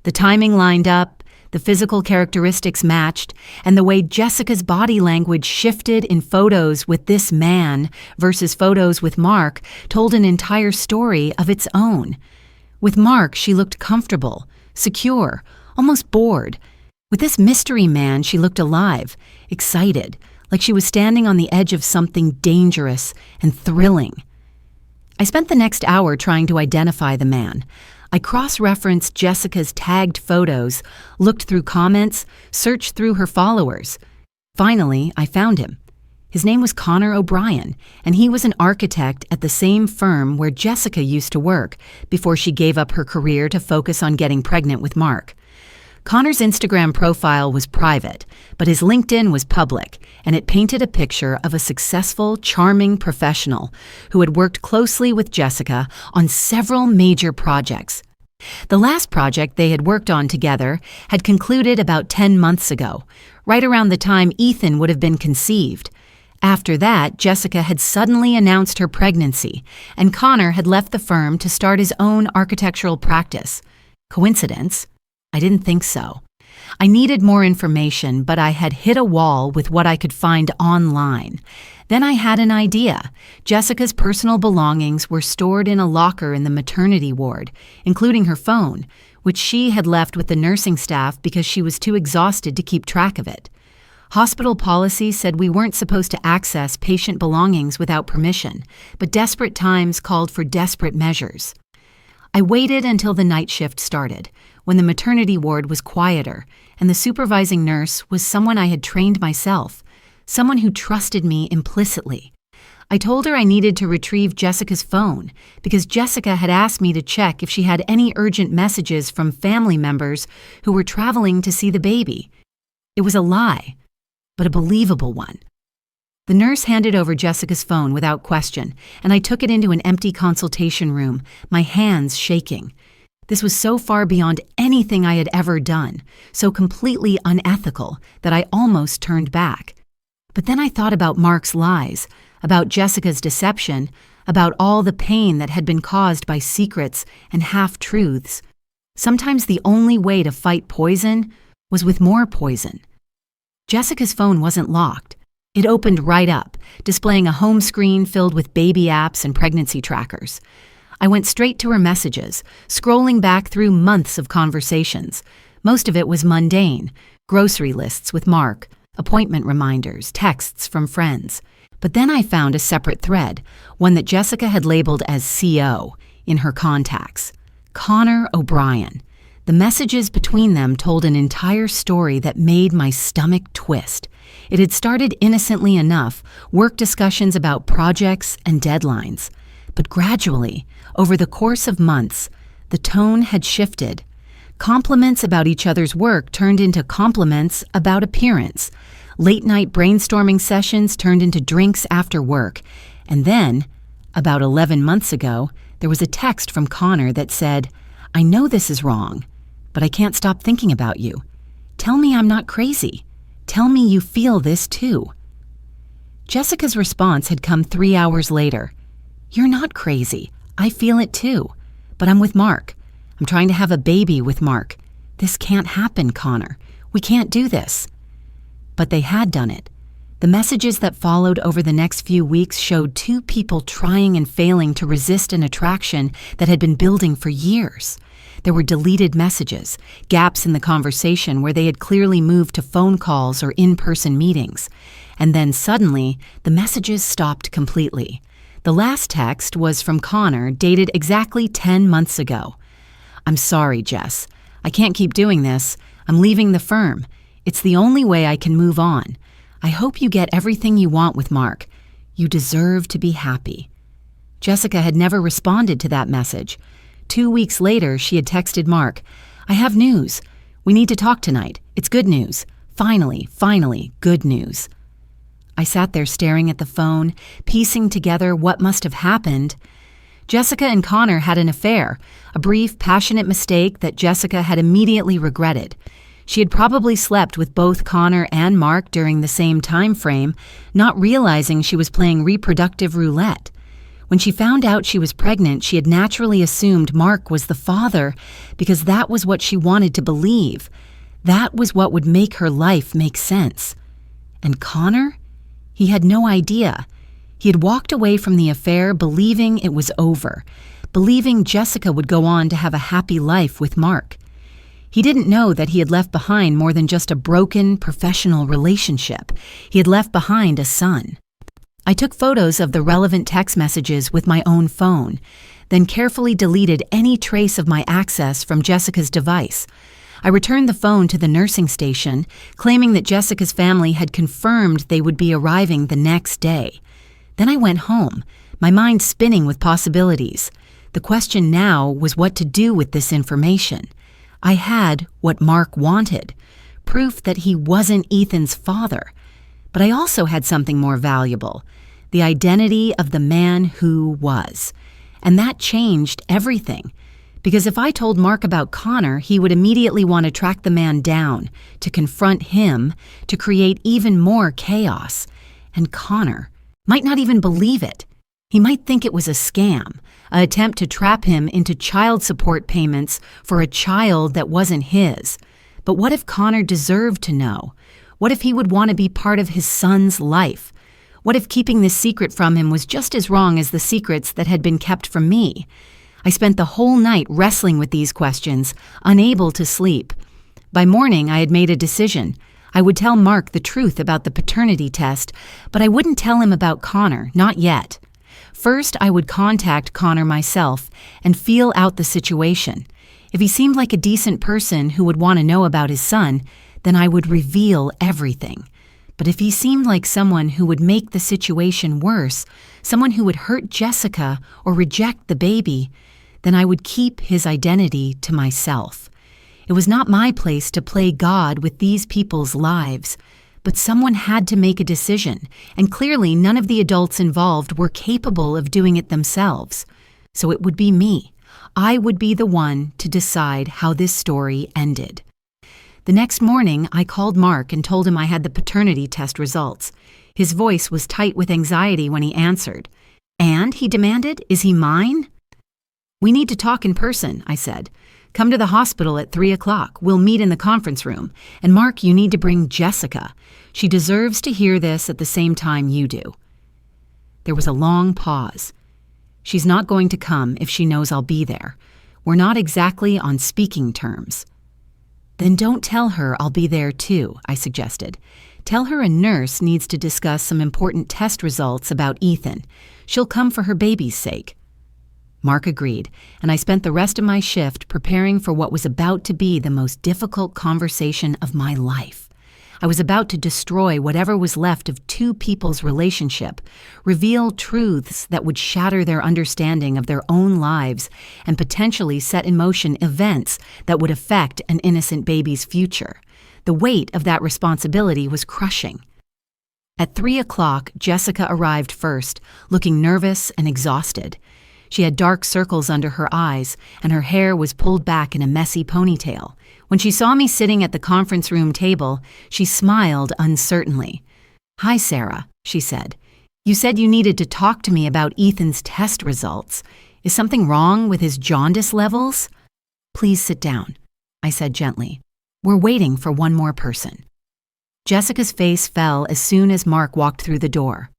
The timing lined up, the physical characteristics matched, and the way Jessica's body language shifted in photos with this man versus photos with Mark told an entire story of its own. With Mark, she looked comfortable, secure, almost bored. With this mystery man, she looked alive, excited, like she was standing on the edge of something dangerous and thrilling. I spent the next hour trying to identify the man. I cross-referenced Jessica's tagged photos, looked through comments, searched through her followers. Finally, I found him. His name was Connor O'Brien, and he was an architect at the same firm where Jessica used to work before she gave up her career to focus on getting pregnant with Mark. Connor's Instagram profile was private, but his LinkedIn was public, and it painted a picture of a successful, charming professional who had worked closely with Jessica on several major projects. The last project they had worked on together had concluded about 10 months ago, right around the time Ethan would have been conceived. After that, Jessica had suddenly announced her pregnancy, and Connor had left the firm to start his own architectural practice. Coincidence? I didn't think so. I needed more information, but I had hit a wall with what I could find online. Then I had an idea. Jessica's personal belongings were stored in a locker in the maternity ward, including her phone, which she had left with the nursing staff because she was too exhausted to keep track of it. Hospital policy said we weren't supposed to access patient belongings without permission, but desperate times called for desperate measures. I waited until the night shift started, when the maternity ward was quieter, and the supervising nurse was someone I had trained myself, someone who trusted me implicitly. I told her I needed to retrieve Jessica's phone because Jessica had asked me to check if she had any urgent messages from family members who were traveling to see the baby. It was a lie, but a believable one. The nurse handed over Jessica's phone without question, and I took it into an empty consultation room, my hands shaking. This was so far beyond anything I had ever done, so completely unethical that I almost turned back. But then I thought about Mark's lies, about Jessica's deception, about all the pain that had been caused by secrets and half-truths. Sometimes the only way to fight poison was with more poison. Jessica's phone wasn't locked. It opened right up, displaying a home screen filled with baby apps and pregnancy trackers. I went straight to her messages, scrolling back through months of conversations. Most of it was mundane, grocery lists with Mark, appointment reminders, texts from friends. But then I found a separate thread, one that Jessica had labeled as CO in her contacts. Connor O'Brien. The messages between them told an entire story that made my stomach twist. It had started innocently enough, work discussions about projects and deadlines. But gradually, over the course of months, the tone had shifted. Compliments about each other's work turned into compliments about appearance. Late-night brainstorming sessions turned into drinks after work. And then, about 11 months ago, there was a text from Connor that said, "I know this is wrong, but I can't stop thinking about you. Tell me I'm not crazy. Tell me you feel this too." Jessica's response had come 3 hours later. "You're not crazy. I feel it too. But I'm with Mark. I'm trying to have a baby with Mark. This can't happen, Connor. We can't do this." But they had done it. The messages that followed over the next few weeks showed two people trying and failing to resist an attraction that had been building for years. There were deleted messages, gaps in the conversation where they had clearly moved to phone calls or in-person meetings. And then suddenly, the messages stopped completely. The last text was from Connor, dated exactly 10 months ago. "I'm sorry, Jess. I can't keep doing this. I'm leaving the firm. It's the only way I can move on. I hope you get everything you want with Mark. You deserve to be happy." Jessica had never responded to that message. 2 weeks later, she had texted Mark, "I have news. We need to talk tonight. It's good news. Finally, good news." I sat there staring at the phone, piecing together what must have happened. Jessica and Connor had an affair, a brief, passionate mistake that Jessica had immediately regretted. She had probably slept with both Connor and Mark during the same time frame, not realizing she was playing reproductive roulette. When she found out she was pregnant, she had naturally assumed Mark was the father because that was what she wanted to believe. That was what would make her life make sense. And Connor? He had no idea. He had walked away from the affair believing it was over, believing Jessica would go on to have a happy life with Mark. He didn't know that he had left behind more than just a broken, professional relationship. He had left behind a son. I took photos of the relevant text messages with my own phone, then carefully deleted any trace of my access from Jessica's device. I returned the phone to the nursing station, claiming that Jessica's family had confirmed they would be arriving the next day. Then I went home, my mind spinning with possibilities. The question now was what to do with this information. I had what Mark wanted, proof that he wasn't Ethan's father. But I also had something more valuable, the identity of the man who was. And that changed everything. Because if I told Mark about Connor, he would immediately want to track the man down, to confront him, to create even more chaos. And Connor might not even believe it. He might think it was a scam, an attempt to trap him into child support payments for a child that wasn't his. But what if Connor deserved to know? What if he would want to be part of his son's life? What if keeping this secret from him was just as wrong as the secrets that had been kept from me? I spent the whole night wrestling with these questions, unable to sleep. By morning, I had made a decision. I would tell Mark the truth about the paternity test, but I wouldn't tell him about Connor, not yet. First, I would contact Connor myself and feel out the situation. If he seemed like a decent person who would want to know about his son, then I would reveal everything. But if he seemed like someone who would make the situation worse, someone who would hurt Jessica or reject the baby, then I would keep his identity to myself. It was not my place to play God with these people's lives, but someone had to make a decision, and clearly none of the adults involved were capable of doing it themselves. So it would be me. I would be the one to decide how this story ended. The next morning, I called Mark and told him I had the paternity test results. His voice was tight with anxiety when he answered. "And?" he demanded. "Is he mine?" "We need to talk in person," I said. "Come to the hospital at 3 o'clock. We'll meet in the conference room. And Mark, you need to bring Jessica. She deserves to hear this at the same time you do." There was a long pause. "She's not going to come if she knows I'll be there. We're not exactly on speaking terms." "Then don't tell her I'll be there too," I suggested. "Tell her a nurse needs to discuss some important test results about Ethan. She'll come for her baby's sake." Mark agreed, and I spent the rest of my shift preparing for what was about to be the most difficult conversation of my life. I was about to destroy whatever was left of two people's relationship, reveal truths that would shatter their understanding of their own lives, and potentially set in motion events that would affect an innocent baby's future. The weight of that responsibility was crushing. At 3 o'clock, Jessica arrived first, looking nervous and exhausted. She had dark circles under her eyes, and her hair was pulled back in a messy ponytail. When she saw me sitting at the conference room table, she smiled uncertainly. "Hi, Sarah," she said. "You said you needed to talk to me about Ethan's test results. Is something wrong with his jaundice levels?" "Please sit down," I said gently. "We're waiting for one more person." Jessica's face fell as soon as Mark walked through the door.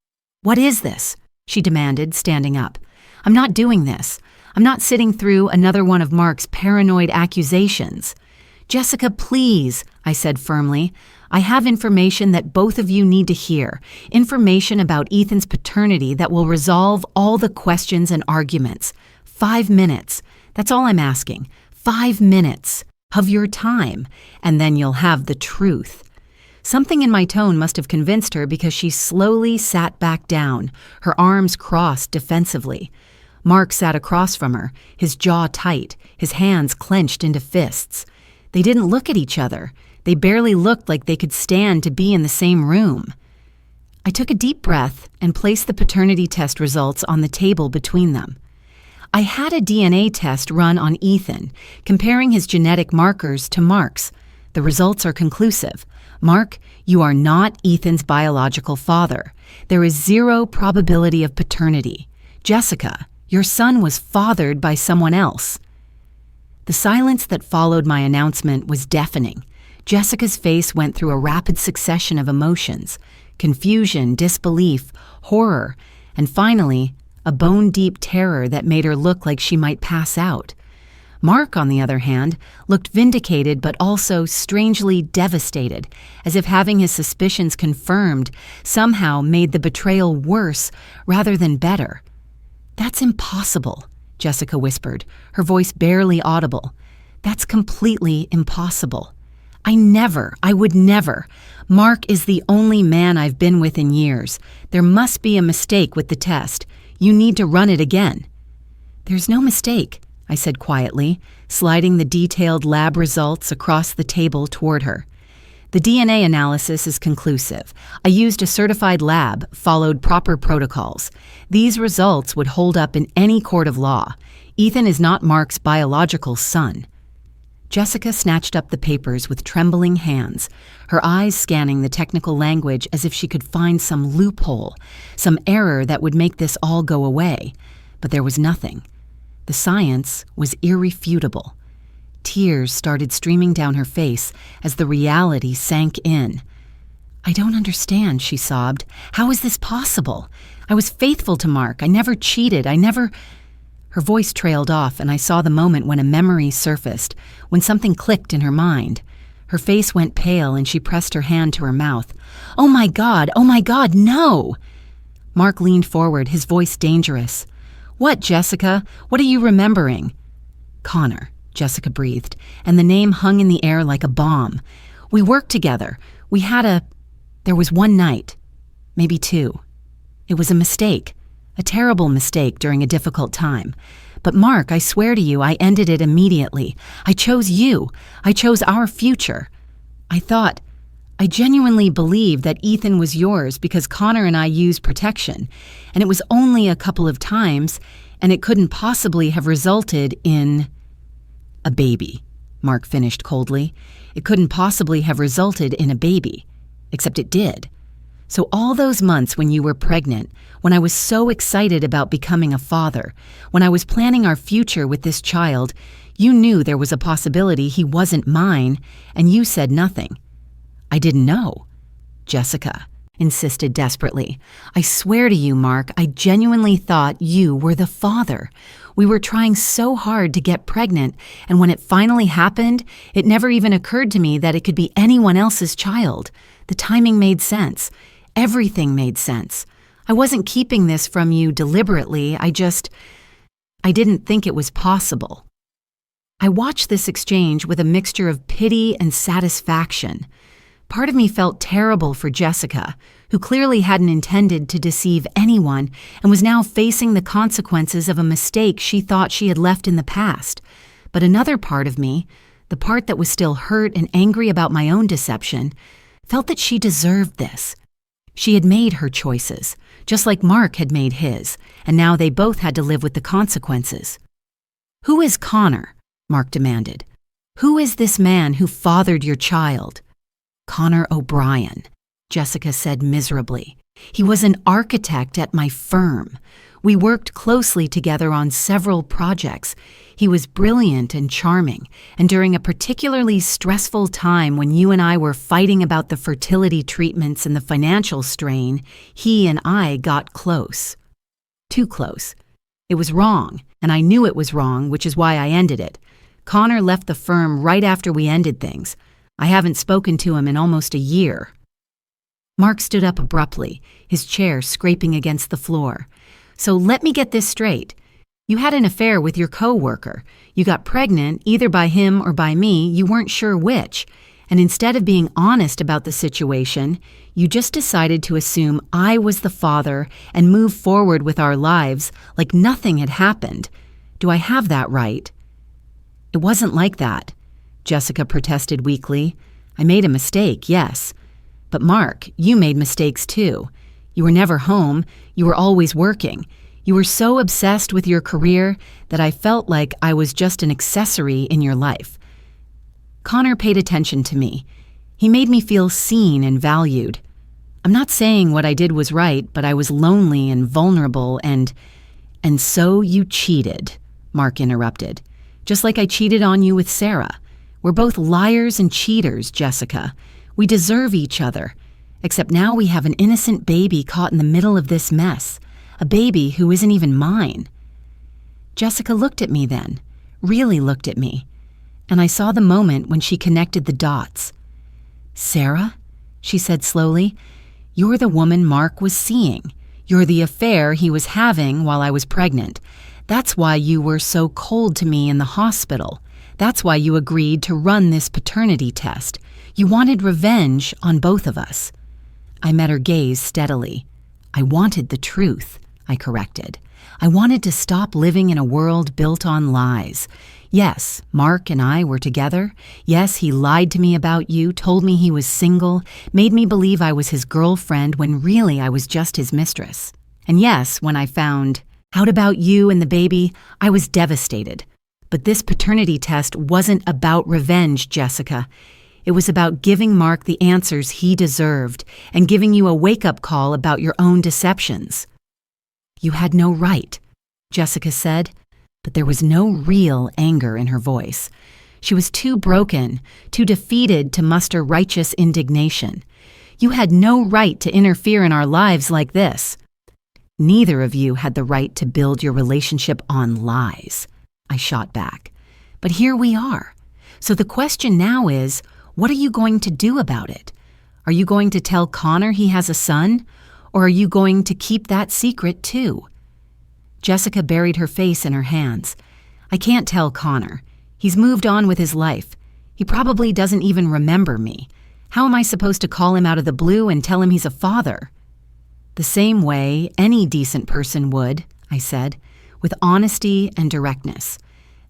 "What is this?" she demanded, standing up. "I'm not doing this. I'm not sitting through another one of Mark's paranoid accusations." "Jessica, please," I said firmly. "I have information that both of you need to hear. Information about Ethan's paternity that will resolve all the questions and arguments. 5 minutes. That's all I'm asking. 5 minutes of your time, and then you'll have the truth." Something in my tone must have convinced her because she slowly sat back down, her arms crossed defensively. Mark sat across from her, his jaw tight, his hands clenched into fists. They didn't look at each other. They barely looked like they could stand to be in the same room. I took a deep breath and placed the paternity test results on the table between them. I had a DNA test run on Ethan, comparing his genetic markers to Mark's. The results are conclusive. Mark, you are not Ethan's biological father. There is zero probability of paternity. Jessica, your son was fathered by someone else. The silence that followed my announcement was deafening. Jessica's face went through a rapid succession of emotions: confusion, disbelief, horror, and finally, a bone-deep terror that made her look like she might pass out. Mark, on the other hand, looked vindicated but also strangely devastated, as if having his suspicions confirmed somehow made the betrayal worse rather than better. "That's impossible," Jessica whispered, her voice barely audible. "That's completely impossible. I would never. Mark is the only man I've been with in years. There must be a mistake with the test. You need to run it again." "There's no mistake," I said quietly, sliding the detailed lab results across the table toward her. "The DNA analysis is conclusive. I used a certified lab, followed proper protocols. These results would hold up in any court of law. Ethan is not Mark's biological son." Jessica snatched up the papers with trembling hands, her eyes scanning the technical language as if she could find some loophole, some error that would make this all go away. But there was nothing. The science was irrefutable. Tears started streaming down her face as the reality sank in. "I don't understand," she sobbed. "How is this possible? I was faithful to Mark. I never cheated. Her voice trailed off, and I saw the moment when a memory surfaced, when something clicked in her mind. Her face went pale, and she pressed her hand to her mouth. Oh my God, no!" Mark leaned forward, his voice dangerous. "What, Jessica? What are you remembering?" "Connor," Jessica breathed, and the name hung in the air like a bomb. "We worked together. There was one night. Maybe two. It was a mistake. A terrible mistake during a difficult time. But Mark, I swear to you, I ended it immediately. I chose you. I chose our future. I genuinely believed that Ethan was yours because Connor and I used protection, and it was only a couple of times, and it couldn't possibly have resulted in a baby," Mark finished coldly. "It couldn't possibly have resulted in a baby, except it did. So all those months when you were pregnant, when I was so excited about becoming a father, when I was planning our future with this child, you knew there was a possibility he wasn't mine, and you said nothing." "I didn't know." Jessica insisted desperately. "I swear to you, Mark, I genuinely thought you were the father. We were trying so hard to get pregnant, and when it finally happened, it never even occurred to me that it could be anyone else's child. The timing made sense. Everything made sense. I wasn't keeping this from you deliberately. I didn't think it was possible." I watched this exchange with a mixture of pity and satisfaction. Part of me felt terrible for Jessica, who clearly hadn't intended to deceive anyone and was now facing the consequences of a mistake she thought she had left in the past. But another part of me, the part that was still hurt and angry about my own deception, felt that she deserved this. She had made her choices, just like Mark had made his, and now they both had to live with the consequences. "Who is Connor?" Mark demanded. "Who is this man who fathered your child?" "Connor O'Brien," Jessica said miserably. "He was an architect at my firm. We worked closely together on several projects. He was brilliant and charming, and during a particularly stressful time when you and I were fighting about the fertility treatments and the financial strain, he and I got close. Too close. It was wrong, and I knew it was wrong, which is why I ended it. Connor left the firm right after we ended things. I haven't spoken to him in almost a year." Mark stood up abruptly, his chair scraping against the floor. "So let me get this straight. You had an affair with your co-worker. You got pregnant, either by him or by me, you weren't sure which. And instead of being honest about the situation, you just decided to assume I was the father and move forward with our lives like nothing had happened. Do I have that right?" "It wasn't like that," Jessica protested weakly. "I made a mistake, yes. But Mark, you made mistakes too. You were never home. You were always working. You were so obsessed with your career that I felt like I was just an accessory in your life. Connor paid attention to me. He made me feel seen and valued. I'm not saying what I did was right, but I was lonely and vulnerable and so you cheated, Mark interrupted. Just like I cheated on you with Sarah. We're both liars and cheaters, Jessica. We deserve each other. Except now we have an innocent baby caught in the middle of this mess. A baby who isn't even mine. Jessica looked at me then, really looked at me, and I saw the moment when she connected the dots. Sarah, she said slowly, you're the woman Mark was seeing. You're the affair he was having while I was pregnant. That's why you were so cold to me in the hospital. That's why you agreed to run this paternity test. You wanted revenge on both of us. I met her gaze steadily. I wanted the truth, I corrected. I wanted to stop living in a world built on lies. Yes, Mark and I were together. Yes, he lied to me about you, told me he was single, made me believe I was his girlfriend when really I was just his mistress. And yes, when I found out about you and the baby, I was devastated. But this paternity test wasn't about revenge, Jessica. It was about giving Mark the answers he deserved and giving you a wake-up call about your own deceptions. You had no right, Jessica said, but there was no real anger in her voice. She was too broken, too defeated to muster righteous indignation. You had no right to interfere in our lives like this. Neither of you had the right to build your relationship on lies, I shot back. But here we are. So the question now is, what are you going to do about it? Are you going to tell Connor he has a son? Or are you going to keep that secret too? Jessica buried her face in her hands. I can't tell Connor. He's moved on with his life. He probably doesn't even remember me. How am I supposed to call him out of the blue and tell him he's a father? The same way any decent person would, I said, with honesty and directness.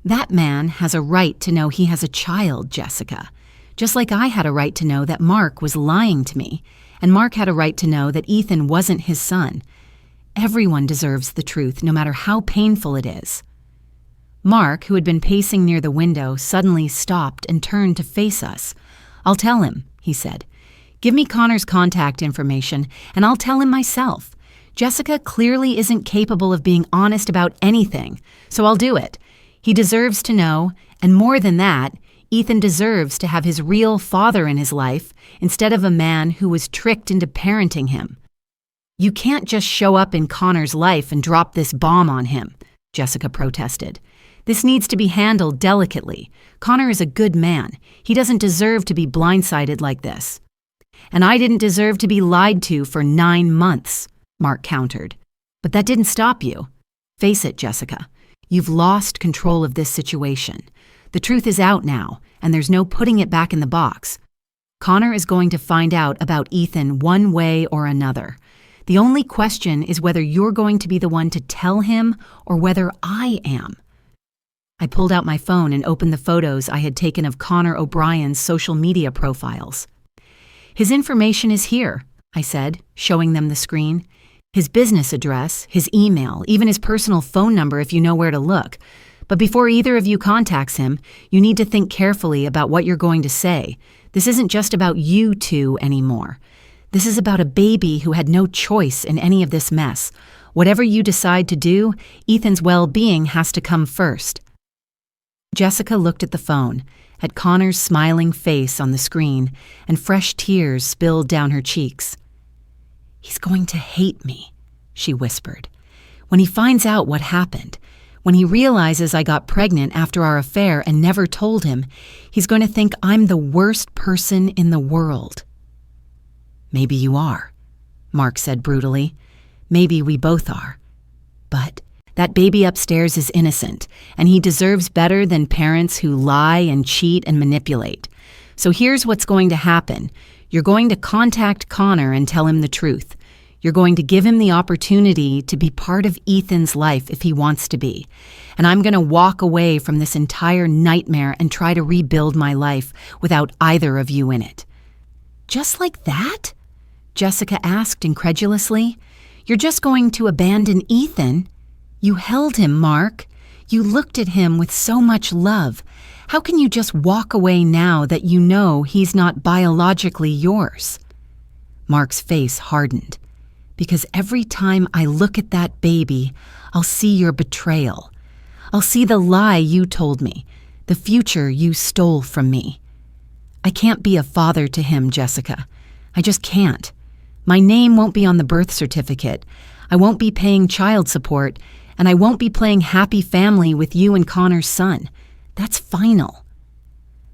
That man has a right to know he has a child, Jessica. Just like I had a right to know that Mark was lying to me, and Mark had a right to know that Ethan wasn't his son. Everyone deserves the truth, no matter how painful it is. Mark, who had been pacing near the window, suddenly stopped and turned to face us. I'll tell him, he said. Give me Connor's contact information, and I'll tell him myself. Jessica clearly isn't capable of being honest about anything, so I'll do it. He deserves to know, and more than that, Ethan deserves to have his real father in his life instead of a man who was tricked into parenting him. You can't just show up in Connor's life and drop this bomb on him, Jessica protested. This needs to be handled delicately. Connor is a good man. He doesn't deserve to be blindsided like this. And I didn't deserve to be lied to for 9 months, Mark countered. But that didn't stop you. Face it, Jessica. You've lost control of this situation. The truth is out now, and there's no putting it back in the box. Connor is going to find out about Ethan one way or another. The only question is whether you're going to be the one to tell him or whether I am. I pulled out my phone and opened the photos I had taken of Connor O'Brien's social media profiles. His information is here, I said, showing them the screen. His business address, his email, even his personal phone number if you know where to look. But before either of you contacts him, you need to think carefully about what you're going to say. This isn't just about you two anymore. This is about a baby who had no choice in any of this mess. Whatever you decide to do, Ethan's well-being has to come first. Jessica looked at the phone, at Connor's smiling face on the screen, and fresh tears spilled down her cheeks. He's going to hate me, she whispered. When he finds out what happened, when he realizes I got pregnant after our affair and never told him, he's going to think I'm the worst person in the world. Maybe you are, Mark said brutally. Maybe we both are. But that baby upstairs is innocent, and he deserves better than parents who lie and cheat and manipulate. So here's what's going to happen. You're going to contact Connor and tell him the truth. You're going to give him the opportunity to be part of Ethan's life if he wants to be. And I'm going to walk away from this entire nightmare and try to rebuild my life without either of you in it. Just like that? Jessica asked incredulously. You're just going to abandon Ethan? You held him, Mark. You looked at him with so much love. How can you just walk away now that you know he's not biologically yours? Mark's face hardened. Because every time I look at that baby, I'll see your betrayal. I'll see the lie you told me, the future you stole from me. I can't be a father to him, Jessica. I just can't. My name won't be on the birth certificate. I won't be paying child support, and I won't be playing happy family with you and Connor's son. That's final.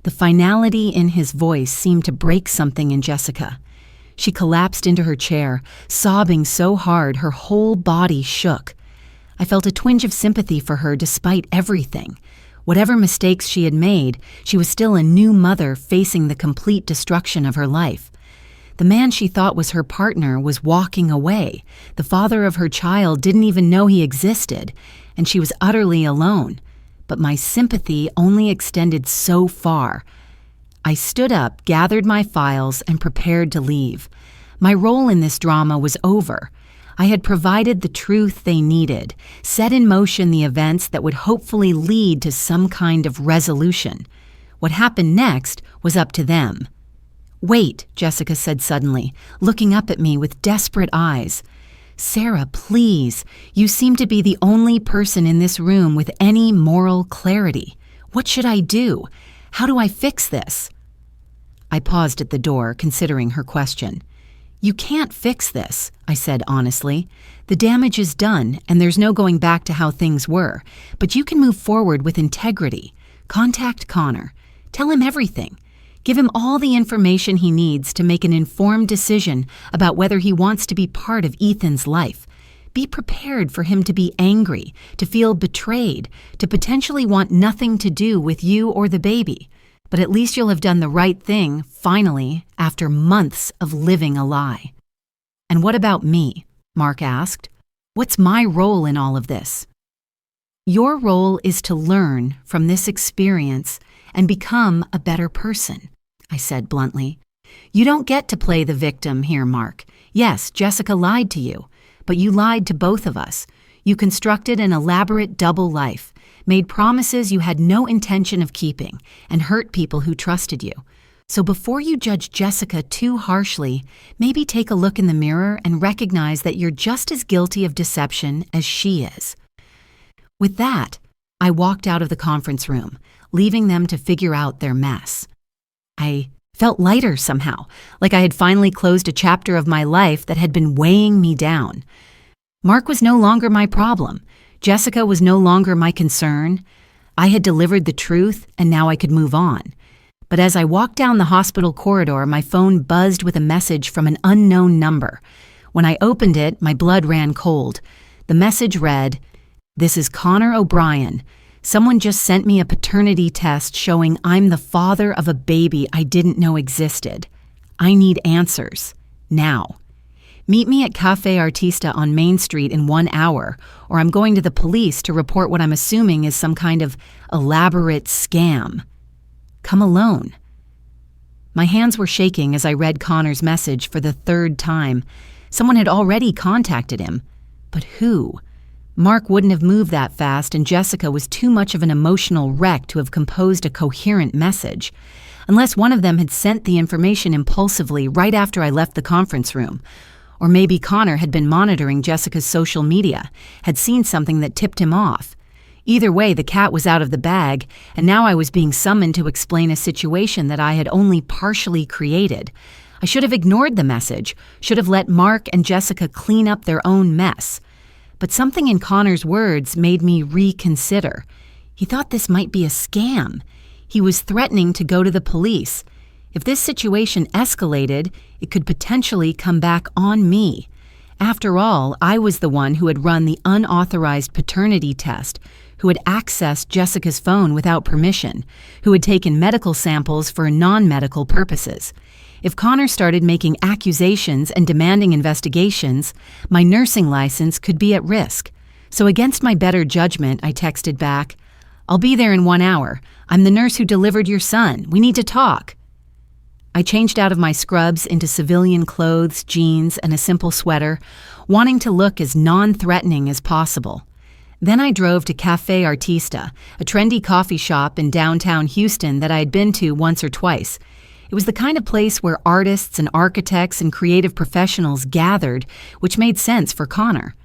The finality in his voice seemed to break something in Jessica. She collapsed into her chair, sobbing so hard her whole body shook. I felt a twinge of sympathy for her despite everything. Whatever mistakes she had made, she was still a new mother facing the complete destruction of her life. The man she thought was her partner was walking away. The father of her child didn't even know he existed, and she was utterly alone. But my sympathy only extended so far. I stood up, gathered my files, and prepared to leave. My role in this drama was over. I had provided the truth they needed, set in motion the events that would hopefully lead to some kind of resolution. What happened next was up to them. "Wait," Jessica said suddenly, looking up at me with desperate eyes. "Sarah, please. You seem to be the only person in this room with any moral clarity. What should I do? How do I fix this?" I paused at the door, considering her question. "You can't fix this," I said honestly. "The damage is done, and there's no going back to how things were. But you can move forward with integrity. Contact Connor. Tell him everything. Give him all the information he needs to make an informed decision about whether he wants to be part of Ethan's life. Be prepared for him to be angry, to feel betrayed, to potentially want nothing to do with you or the baby. But at least you'll have done the right thing, finally, after months of living a lie." "And what about me?" Mark asked. "What's my role in all of this?" "Your role is to learn from this experience and become a better person," I said bluntly. "You don't get to play the victim here, Mark. Yes, Jessica lied to you, but you lied to both of us. You constructed an elaborate double life, made promises you had no intention of keeping, and hurt people who trusted you. So before you judge Jessica too harshly, maybe take a look in the mirror and recognize that you're just as guilty of deception as she is." With that, I walked out of the conference room, leaving them to figure out their mess. I felt lighter somehow, like I had finally closed a chapter of my life that had been weighing me down. Mark was no longer my problem. Jessica was no longer my concern. I had delivered the truth, and now I could move on. But as I walked down the hospital corridor, my phone buzzed with a message from an unknown number. When I opened it, my blood ran cold. The message read, "This is Connor O'Brien. Someone just sent me a paternity test showing I'm the father of a baby I didn't know existed. I need answers. Now. Meet me at Cafe Artista on Main Street in 1 hour, or I'm going to the police to report what I'm assuming is some kind of elaborate scam. Come alone." My hands were shaking as I read Connor's message for the 3rd time. Someone had already contacted him. But who? Mark wouldn't have moved that fast, and Jessica was too much of an emotional wreck to have composed a coherent message. Unless one of them had sent the information impulsively right after I left the conference room. Or maybe Connor had been monitoring Jessica's social media, had seen something that tipped him off. Either way, the cat was out of the bag, and now I was being summoned to explain a situation that I had only partially created. I should have ignored the message, should have let Mark and Jessica clean up their own mess. But something in Connor's words made me reconsider. He thought this might be a scam. He was threatening to go to the police. If this situation escalated, it could potentially come back on me. After all, I was the one who had run the unauthorized paternity test, who had accessed Jessica's phone without permission, who had taken medical samples for non-medical purposes. If Connor started making accusations and demanding investigations, my nursing license could be at risk. So against my better judgment, I texted back, "I'll be there in 1 hour. I'm the nurse who delivered your son. We need to talk." I changed out of my scrubs into civilian clothes, jeans, and a simple sweater, wanting to look as non-threatening as possible. Then I drove to Cafe Artista, a trendy coffee shop in downtown Houston that I had been to once or twice. It was the kind of place where artists and architects and creative professionals gathered, which made sense for Connor.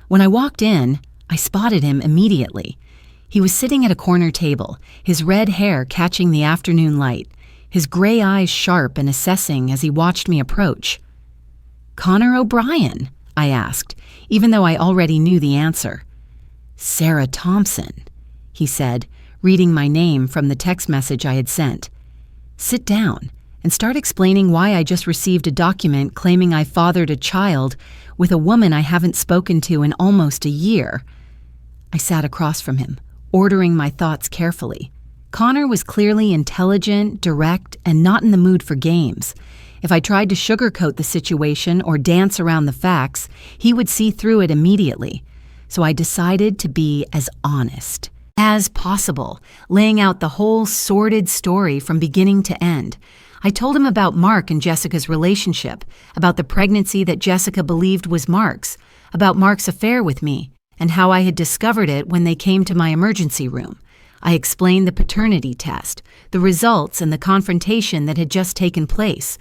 When I walked in, I spotted him immediately. He was sitting at a corner table, his red hair catching the afternoon light, his gray eyes sharp and assessing as he watched me approach. "Connor O'Brien?" I asked, even though I already knew the answer. "Sarah Thompson," he said, reading my name from the text message I had sent. "Sit down and start explaining why I just received a document claiming I fathered a child with a woman I haven't spoken to in almost a year." I sat across from him, ordering my thoughts carefully. Connor was clearly intelligent, direct, and not in the mood for games. If I tried to sugarcoat the situation or dance around the facts, he would see through it immediately. So I decided to be as honest as possible, laying out the whole sordid story from beginning to end. I told him about Mark and Jessica's relationship, about the pregnancy that Jessica believed was Mark's, about Mark's affair with me, and how I had discovered it when they came to my emergency room. I explained the paternity test, the results, and the confrontation that had just taken place.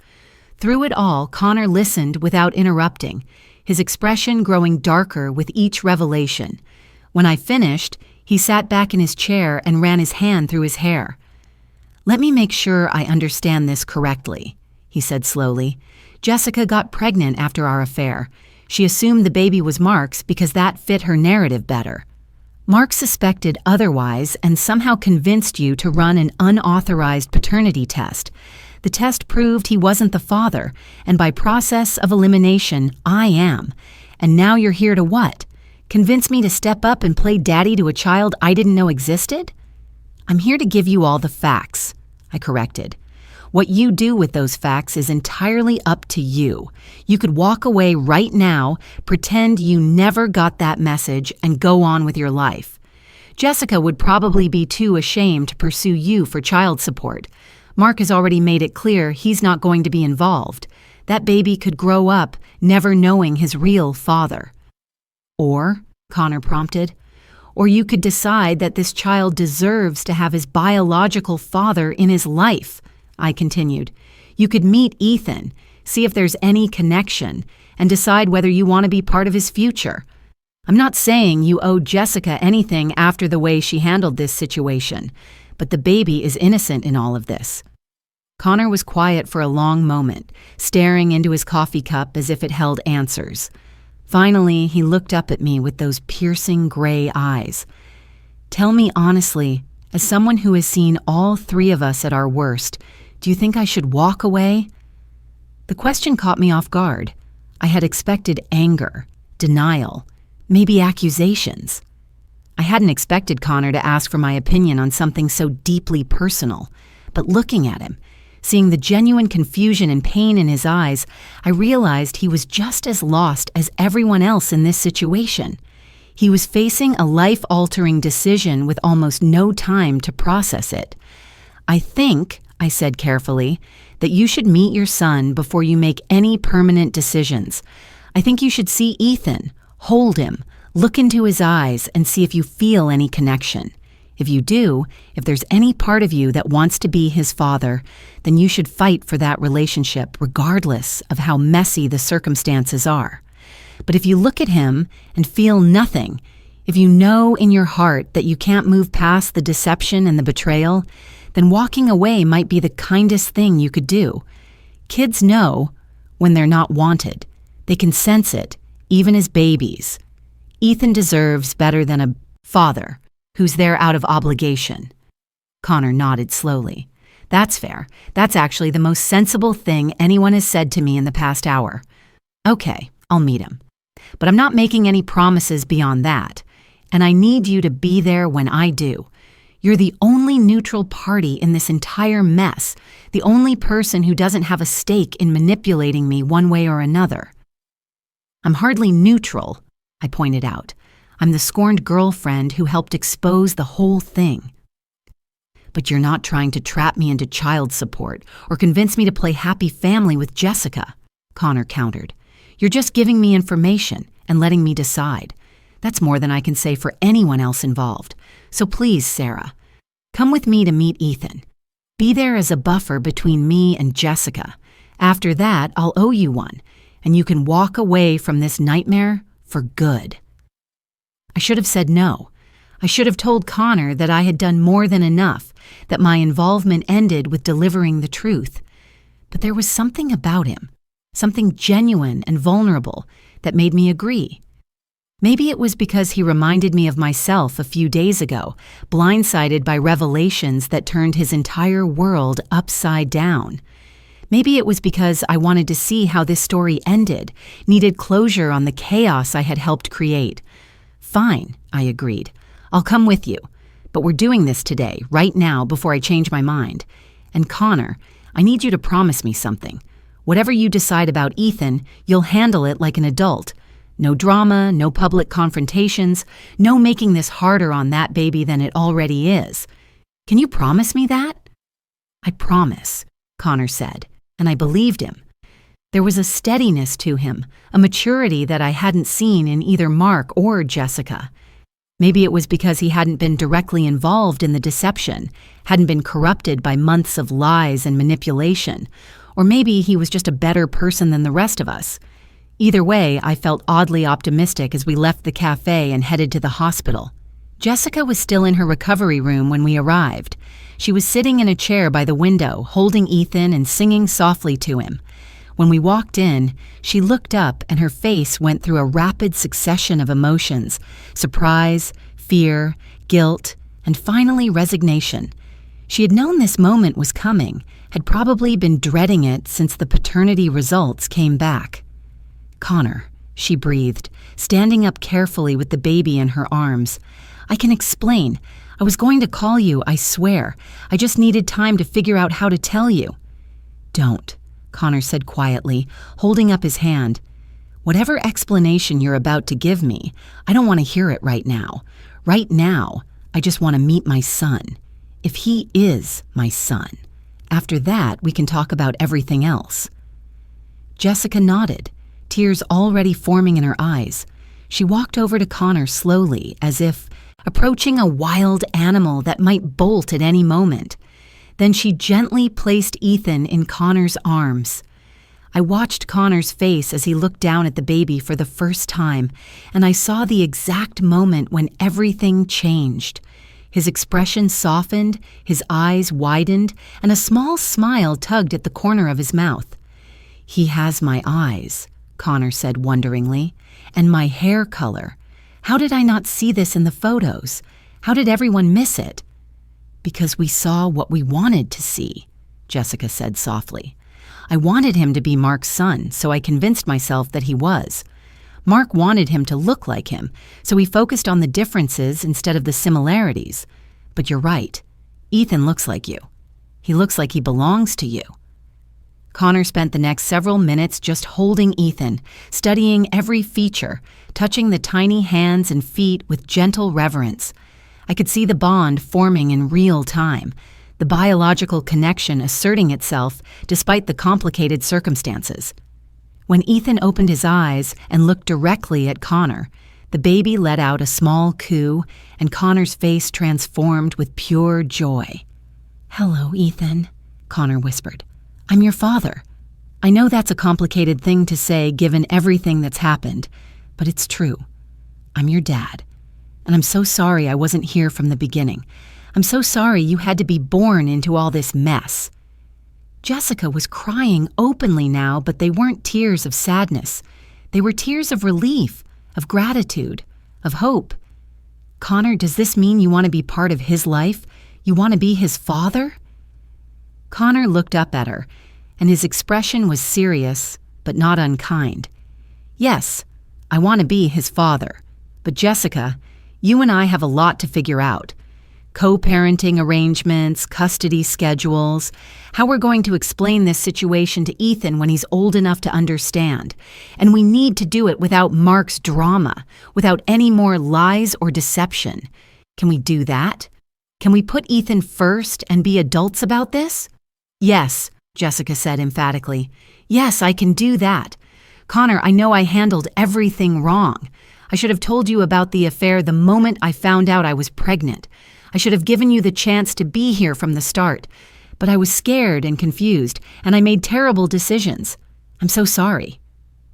Through it all, Connor listened without interrupting, his expression growing darker with each revelation. When I finished, he sat back in his chair and ran his hand through his hair. "Let me make sure I understand this correctly," he said slowly. "Jessica got pregnant after our affair. She assumed the baby was Mark's because that fit her narrative better. Mark suspected otherwise and somehow convinced you to run an unauthorized paternity test. The test proved he wasn't the father, and by process of elimination, I am. And now you're here to what? Convince me to step up and play daddy to a child I didn't know existed?" "I'm here to give you all the facts," I corrected. "What you do with those facts is entirely up to you. You could walk away right now, pretend you never got that message, and go on with your life. Jessica would probably be too ashamed to pursue you for child support. Mark has already made it clear he's not going to be involved. That baby could grow up never knowing his real father." "Or," Connor prompted, "or you could decide that this child deserves to have his biological father in his life," I continued. "You could meet Ethan, see if there's any connection, and decide whether you want to be part of his future. I'm not saying you owe Jessica anything after the way she handled this situation, but the baby is innocent in all of this." Connor was quiet for a long moment, staring into his coffee cup as if it held answers. Finally, he looked up at me with those piercing gray eyes. "Tell me honestly, as someone who has seen all three of us at our worst, do you think I should walk away?" The question caught me off guard. I had expected anger, denial, maybe accusations. I hadn't expected Connor to ask for my opinion on something so deeply personal, but looking at him, seeing the genuine confusion and pain in his eyes, I realized he was just as lost as everyone else in this situation. He was facing a life-altering decision with almost no time to process it. "I think," I said carefully, "that you should meet your son before you make any permanent decisions. I think you should see Ethan, hold him, look into his eyes, and see if you feel any connection. If you do, if there's any part of you that wants to be his father, then you should fight for that relationship regardless of how messy the circumstances are. But if you look at him and feel nothing, if you know in your heart that you can't move past the deception and the betrayal, then walking away might be the kindest thing you could do. Kids know when they're not wanted. They can sense it, even as babies. Ethan deserves better than a father who's there out of obligation." Connor nodded slowly. "That's fair. That's actually the most sensible thing anyone has said to me in the past hour. Okay, I'll meet him. But I'm not making any promises beyond that. And I need you to be there when I do. You're the only neutral party in this entire mess, the only person who doesn't have a stake in manipulating me one way or another." "I'm hardly neutral," I pointed out. "I'm the scorned girlfriend who helped expose the whole thing." "But you're not trying to trap me into child support or convince me to play happy family with Jessica," Connor countered. "You're just giving me information and letting me decide. That's more than I can say for anyone else involved. So please, Sarah, come with me to meet Ethan. Be there as a buffer between me and Jessica. After that, I'll owe you one, and you can walk away from this nightmare for good." I should have said no. I should have told Connor that I had done more than enough, that my involvement ended with delivering the truth. But there was something about him, something genuine and vulnerable, that made me agree. Maybe it was because he reminded me of myself a few days ago, blindsided by revelations that turned his entire world upside down. Maybe it was because I wanted to see how this story ended, needed closure on the chaos I had helped create. "Fine," I agreed. "I'll come with you. But we're doing this today, right now, before I change my mind. And Connor, I need you to promise me something. Whatever you decide about Ethan, you'll handle it like an adult. No drama, no public confrontations, no making this harder on that baby than it already is. Can you promise me that?" "I promise," Connor said, and I believed him. There was a steadiness to him, a maturity that I hadn't seen in either Mark or Jessica. Maybe it was because he hadn't been directly involved in the deception, hadn't been corrupted by months of lies and manipulation, or maybe he was just a better person than the rest of us. Either way, I felt oddly optimistic as we left the cafe and headed to the hospital. Jessica was still in her recovery room when we arrived. She was sitting in a chair by the window, holding Ethan and singing softly to him. When we walked in, she looked up and her face went through a rapid succession of emotions: surprise, fear, guilt, and finally resignation. She had known this moment was coming, had probably been dreading it since the paternity results came back. "Connor," she breathed, standing up carefully with the baby in her arms. "I can explain. I was going to call you, I swear. I just needed time to figure out how to tell you." "Don't," Connor said quietly, holding up his hand. "Whatever explanation you're about to give me, I don't want to hear it right now. Right now, I just want to meet my son. If he is my son. After that, we can talk about everything else." Jessica nodded, tears already forming in her eyes. She walked over to Connor slowly, as if approaching a wild animal that might bolt at any moment. Then she gently placed Ethan in Connor's arms. I watched Connor's face as he looked down at the baby for the first time, and I saw the exact moment when everything changed. His expression softened, his eyes widened, and a small smile tugged at the corner of his mouth. "He has my eyes," Connor said wonderingly, "and my hair color. How did I not see this in the photos? How did everyone miss it?" "Because we saw what we wanted to see," Jessica said softly. "I wanted him to be Mark's son, so I convinced myself that he was. Mark wanted him to look like him, so he focused on the differences instead of the similarities. But you're right. Ethan looks like you. He looks like he belongs to you." Connor spent the next several minutes just holding Ethan, studying every feature, touching the tiny hands and feet with gentle reverence. I could see the bond forming in real time, the biological connection asserting itself despite the complicated circumstances. When Ethan opened his eyes and looked directly at Connor, the baby let out a small coo, and Connor's face transformed with pure joy. "Hello, Ethan," Connor whispered. "I'm your father. I know that's a complicated thing to say given everything that's happened, but it's true. I'm your dad. And I'm so sorry I wasn't here from the beginning. I'm so sorry you had to be born into all this mess." Jessica was crying openly now, but they weren't tears of sadness. They were tears of relief, of gratitude, of hope. "Connor, does this mean you want to be part of his life? You want to be his father?" Connor looked up at her, and his expression was serious, but not unkind. "Yes, I want to be his father. But Jessica, you and I have a lot to figure out. Co-parenting arrangements, custody schedules, how we're going to explain this situation to Ethan when he's old enough to understand. And we need to do it without Mark's drama, without any more lies or deception. Can we do that? Can we put Ethan first and be adults about this?" "Yes," Jessica said emphatically. "Yes, I can do that. Connor, I know I handled everything wrong. I should have told you about the affair the moment I found out I was pregnant. I should have given you the chance to be here from the start. But I was scared and confused, and I made terrible decisions. I'm so sorry.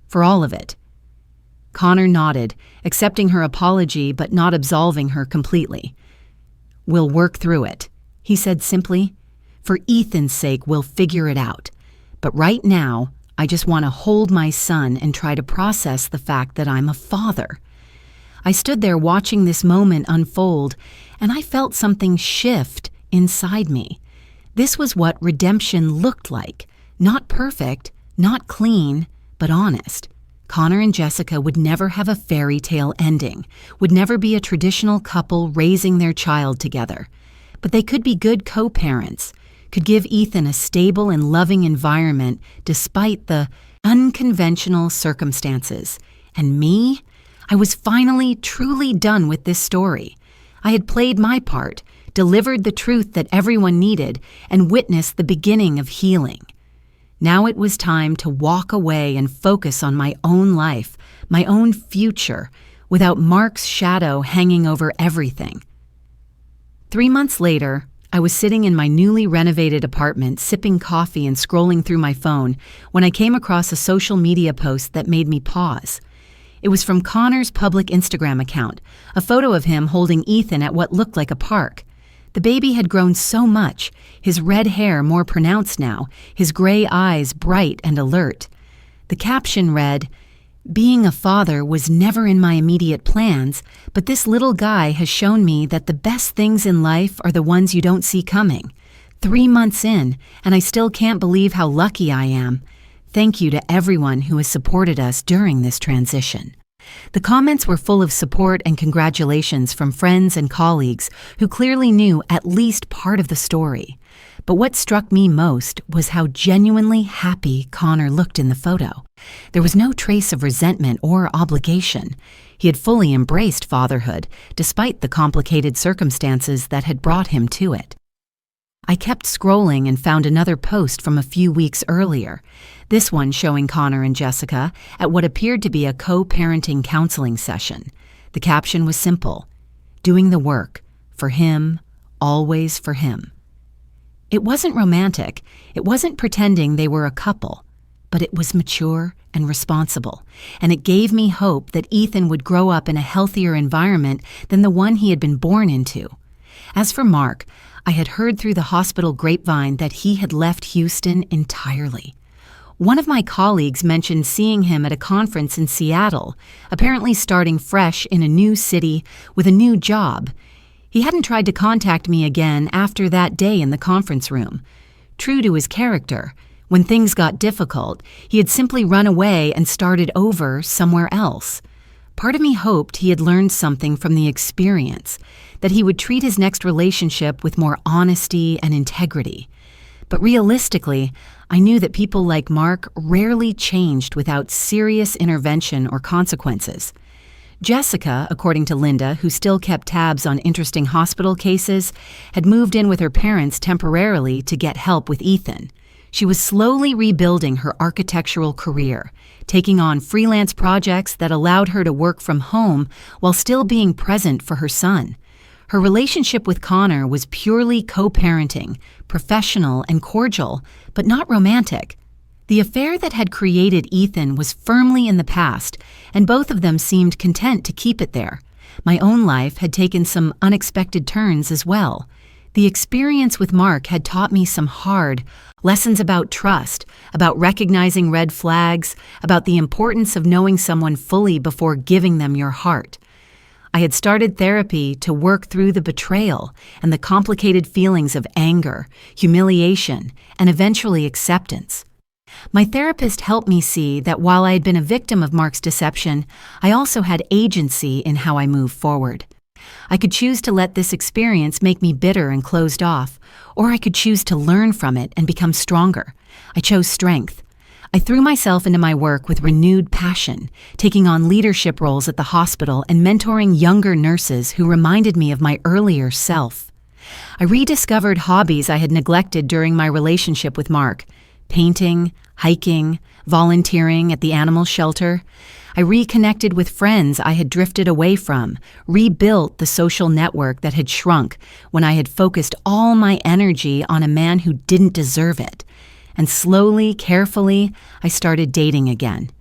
For all of it." Connor nodded, accepting her apology but not absolving her completely. "We'll work through it," he said simply. "For Ethan's sake, we'll figure it out. But right now, I just want to hold my son and try to process the fact that I'm a father." I stood there watching this moment unfold, and I felt something shift inside me. This was what redemption looked like. Not perfect, not clean, but honest. Connor and Jessica would never have a fairy tale ending, would never be a traditional couple raising their child together. But they could be good co-parents, could give Ethan a stable and loving environment despite the unconventional circumstances. And me? I was finally truly done with this story. I had played my part, delivered the truth that everyone needed, and witnessed the beginning of healing. Now it was time to walk away and focus on my own life, my own future, without Mark's shadow hanging over everything. 3 months later, I was sitting in my newly renovated apartment, sipping coffee and scrolling through my phone, when I came across a social media post that made me pause. It was from Connor's public Instagram account, a photo of him holding Ethan at what looked like a park. The baby had grown so much, his red hair more pronounced now, his gray eyes bright and alert. The caption read, "Being a father was never in my immediate plans, but this little guy has shown me that the best things in life are the ones you don't see coming. 3 months in, and I still can't believe how lucky I am. Thank you to everyone who has supported us during this transition." The comments were full of support and congratulations from friends and colleagues who clearly knew at least part of the story. But what struck me most was how genuinely happy Connor looked in the photo. There was no trace of resentment or obligation. He had fully embraced fatherhood, despite the complicated circumstances that had brought him to it. I kept scrolling and found another post from a few weeks earlier, this one showing Connor and Jessica at what appeared to be a co-parenting counseling session. The caption was simple, "Doing the work, for him, always for him." It wasn't romantic, it wasn't pretending they were a couple, but it was mature and responsible, and it gave me hope that Ethan would grow up in a healthier environment than the one he had been born into. As for Mark, I had heard through the hospital grapevine that he had left Houston entirely. One of my colleagues mentioned seeing him at a conference in Seattle, apparently starting fresh in a new city with a new job. He hadn't tried to contact me again after that day in the conference room. True to his character, when things got difficult, he had simply run away and started over somewhere else. Part of me hoped he had learned something from the experience, that he would treat his next relationship with more honesty and integrity. But realistically, I knew that people like Mark rarely changed without serious intervention or consequences. Jessica, according to Linda, who still kept tabs on interesting hospital cases, had moved in with her parents temporarily to get help with Ethan. She was slowly rebuilding her architectural career, taking on freelance projects that allowed her to work from home while still being present for her son. Her relationship with Connor was purely co-parenting, professional and cordial, but not romantic. The affair that had created Ethan was firmly in the past, and both of them seemed content to keep it there. My own life had taken some unexpected turns as well. The experience with Mark had taught me some hard lessons about trust, about recognizing red flags, about the importance of knowing someone fully before giving them your heart. I had started therapy to work through the betrayal and the complicated feelings of anger, humiliation, and eventually acceptance. My therapist helped me see that while I had been a victim of Mark's deception, I also had agency in how I moved forward. I could choose to let this experience make me bitter and closed off, or I could choose to learn from it and become stronger. I chose strength. I threw myself into my work with renewed passion, taking on leadership roles at the hospital and mentoring younger nurses who reminded me of my earlier self. I rediscovered hobbies I had neglected during my relationship with Mark: painting, hiking, volunteering at the animal shelter. I reconnected with friends I had drifted away from, rebuilt the social network that had shrunk when I had focused all my energy on a man who didn't deserve it. And slowly, carefully, I started dating again.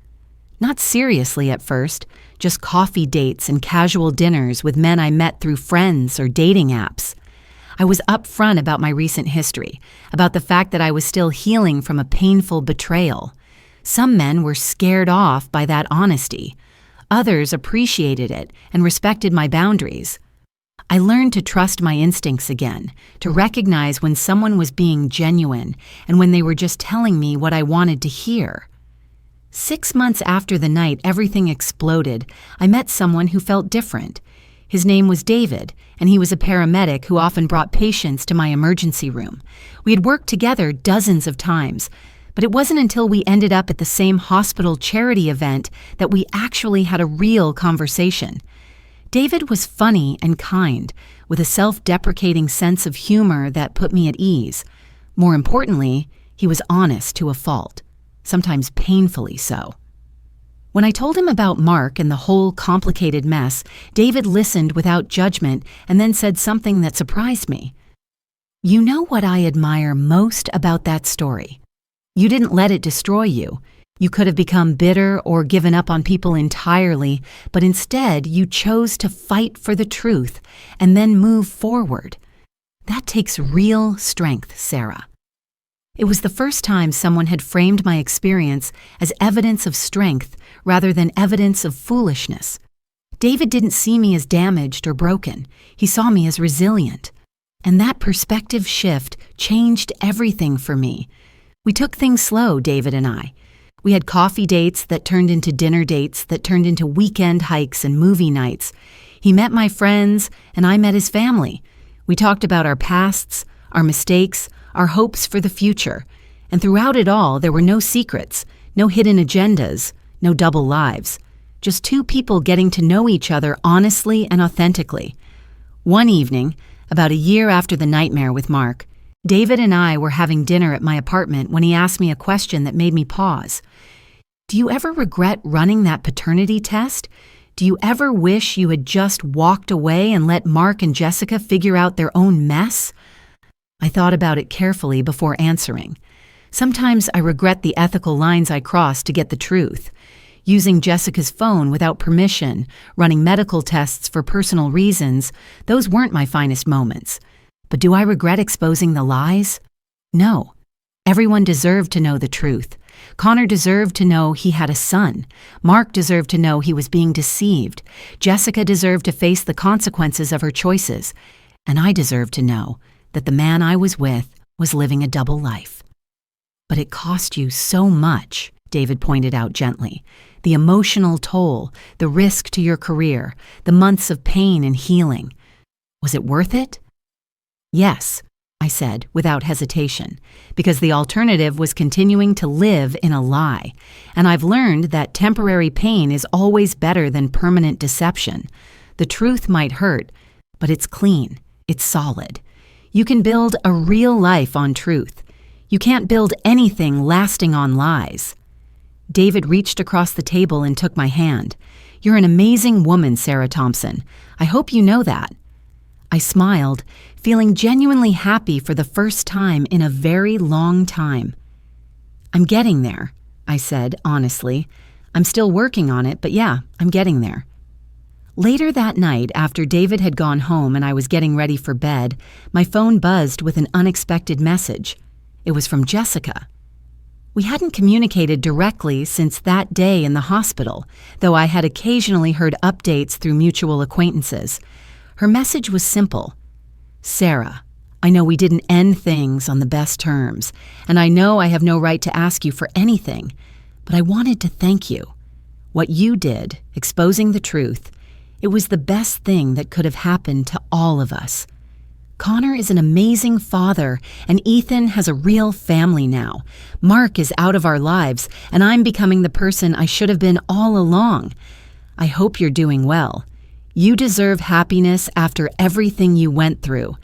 Not seriously at first, just coffee dates and casual dinners with men I met through friends or dating apps. I was upfront about my recent history, about the fact that I was still healing from a painful betrayal. Some men were scared off by that honesty. Others appreciated it and respected my boundaries. I learned to trust my instincts again, to recognize when someone was being genuine and when they were just telling me what I wanted to hear. 6 months after the night everything exploded, I met someone who felt different. His name was David, and he was a paramedic who often brought patients to my emergency room. We had worked together dozens of times, but it wasn't until we ended up at the same hospital charity event that we actually had a real conversation. David was funny and kind, with a self-deprecating sense of humor that put me at ease. More importantly, he was honest to a fault, sometimes painfully so. When I told him about Mark and the whole complicated mess, David listened without judgment and then said something that surprised me. "You know what I admire most about that story? You didn't let it destroy you. You could have become bitter or given up on people entirely, but instead you chose to fight for the truth and then move forward. That takes real strength, Sarah." It was the first time someone had framed my experience as evidence of strength rather than evidence of foolishness. David didn't see me as damaged or broken. He saw me as resilient. And that perspective shift changed everything for me. We took things slow, David and I. We had coffee dates that turned into dinner dates that turned into weekend hikes and movie nights. He met my friends, and I met his family. We talked about our pasts, our mistakes, our hopes for the future. And throughout it all, there were no secrets, no hidden agendas, no double lives. Just two people getting to know each other honestly and authentically. One evening, about a year after the nightmare with Mark, David and I were having dinner at my apartment when he asked me a question that made me pause. "Do you ever regret running that paternity test? Do you ever wish you had just walked away and let Mark and Jessica figure out their own mess?" I thought about it carefully before answering. Sometimes I regret the ethical lines I crossed to get the truth. Using Jessica's phone without permission, running medical tests for personal reasons, those weren't my finest moments. But do I regret exposing the lies? No. Everyone deserved to know the truth. Connor deserved to know he had a son. Mark deserved to know he was being deceived. Jessica deserved to face the consequences of her choices. And I deserved to know that the man I was with was living a double life. "But it cost you so much," David pointed out gently. "The emotional toll, the risk to your career, the months of pain and healing. Was it worth it?" "Yes," I said without hesitation, because the alternative was continuing to live in a lie. And I've learned that temporary pain is always better than permanent deception. The truth might hurt, but it's clean, it's solid. You can build a real life on truth. You can't build anything lasting on lies. David reached across the table and took my hand. "You're an amazing woman, Sarah Thompson. I hope you know that." I smiled, feeling genuinely happy for the first time in a very long time. "I'm getting there," I said honestly. "I'm still working on it, but yeah, I'm getting there." Later that night, after David had gone home and I was getting ready for bed, my phone buzzed with an unexpected message. It was from Jessica. We hadn't communicated directly since that day in the hospital, though I had occasionally heard updates through mutual acquaintances. Her message was simple. "Sarah, I know we didn't end things on the best terms, and I know I have no right to ask you for anything, but I wanted to thank you. What you did, exposing the truth, it was the best thing that could have happened to all of us. Connor is an amazing father, and Ethan has a real family now. Mark is out of our lives, and I'm becoming the person I should have been all along. I hope you're doing well. You deserve happiness after everything you went through.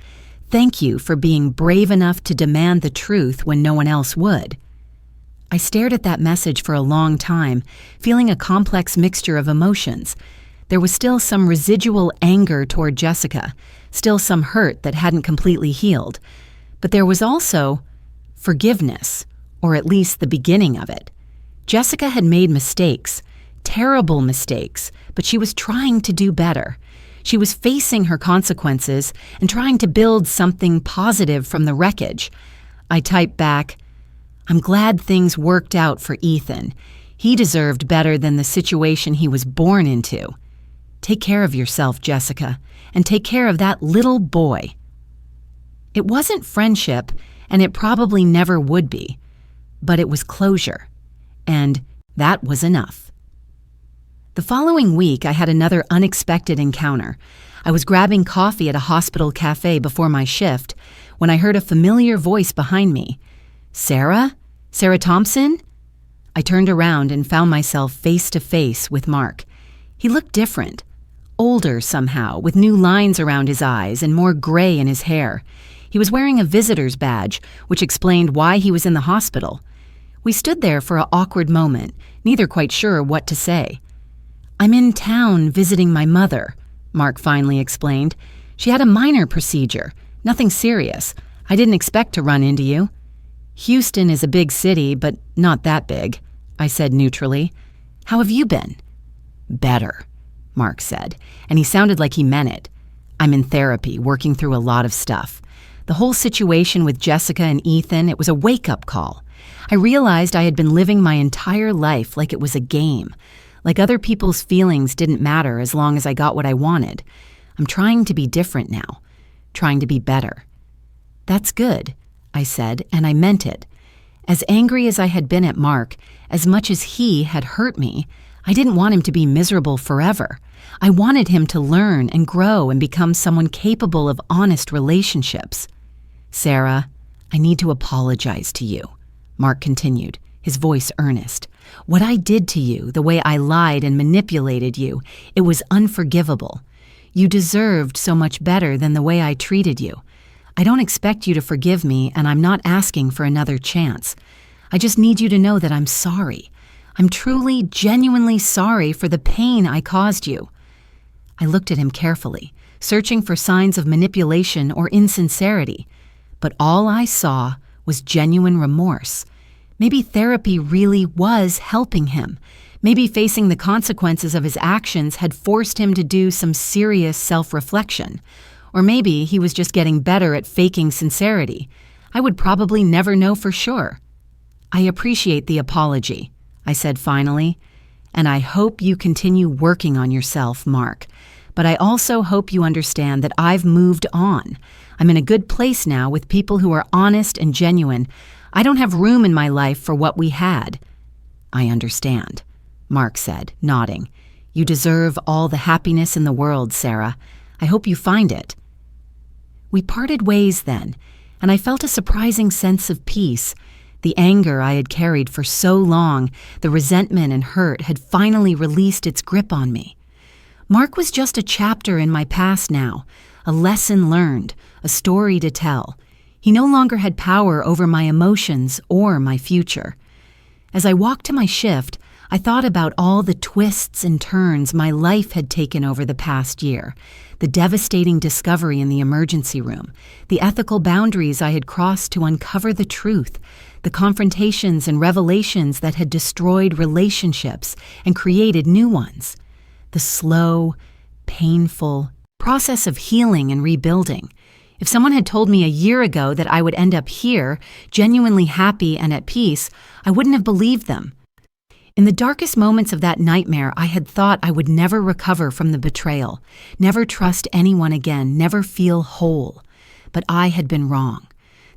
Thank you for being brave enough to demand the truth when no one else would." I stared at that message for a long time, feeling a complex mixture of emotions. There was still some residual anger toward Jessica, still some hurt that hadn't completely healed. But there was also forgiveness, or at least the beginning of it. Jessica had made mistakes, terrible mistakes, but she was trying to do better. She was facing her consequences and trying to build something positive from the wreckage. I typed back, "I'm glad things worked out for Ethan. He deserved better than the situation he was born into. Take care of yourself, Jessica, and take care of that little boy." It wasn't friendship, and it probably never would be, but it was closure, and that was enough. The following week, I had another unexpected encounter. I was grabbing coffee at a hospital cafe before my shift when I heard a familiar voice behind me. "Sarah? Sarah Thompson?" I turned around and found myself face to face with Mark. He looked different, older somehow, with new lines around his eyes and more gray in his hair. He was wearing a visitor's badge, which explained why he was in the hospital. We stood there for an awkward moment, neither quite sure what to say. "I'm in town visiting my mother," Mark finally explained. "She had a minor procedure, nothing serious. I didn't expect to run into you." "Houston is a big city, but not that big," I said neutrally. "How have you been?" "Better," Mark said, and he sounded like he meant it. "I'm in therapy, working through a lot of stuff. The whole situation with Jessica and Ethan, it was a wake-up call. I realized I had been living my entire life like it was a game, like other people's feelings didn't matter as long as I got what I wanted. I'm trying to be different now, trying to be better." "That's good," I said, and I meant it. As angry as I had been at Mark, as much as he had hurt me, I didn't want him to be miserable forever. I wanted him to learn and grow and become someone capable of honest relationships. "Sarah, I need to apologize to you," Mark continued, his voice earnest. "What I did to you, the way I lied and manipulated you, it was unforgivable. You deserved so much better than the way I treated you. I don't expect you to forgive me, and I'm not asking for another chance. I just need you to know that I'm sorry. I'm truly, genuinely sorry for the pain I caused you." I looked at him carefully, searching for signs of manipulation or insincerity, but all I saw was genuine remorse. Maybe therapy really was helping him. Maybe facing the consequences of his actions had forced him to do some serious self-reflection. Or maybe he was just getting better at faking sincerity. I would probably never know for sure. "I appreciate the apology," I said finally, "and I hope you continue working on yourself, Mark. But I also hope you understand that I've moved on. I'm in a good place now with people who are honest and genuine. I don't have room in my life for what we had." "I understand," Mark said, nodding. "You deserve all the happiness in the world, Sarah. I hope you find it." We parted ways then, and I felt a surprising sense of peace. The anger I had carried for so long, the resentment and hurt, had finally released its grip on me. Mark was just a chapter in my past now, a lesson learned, a story to tell. He no longer had power over my emotions or my future. As I walked to my shift, I thought about all the twists and turns my life had taken over the past year, the devastating discovery in the emergency room, the ethical boundaries I had crossed to uncover the truth, the confrontations and revelations that had destroyed relationships and created new ones, the slow, painful process of healing and rebuilding. If someone had told me a year ago that I would end up here, genuinely happy and at peace, I wouldn't have believed them. In the darkest moments of that nightmare, I had thought I would never recover from the betrayal, never trust anyone again, never feel whole. But I had been wrong.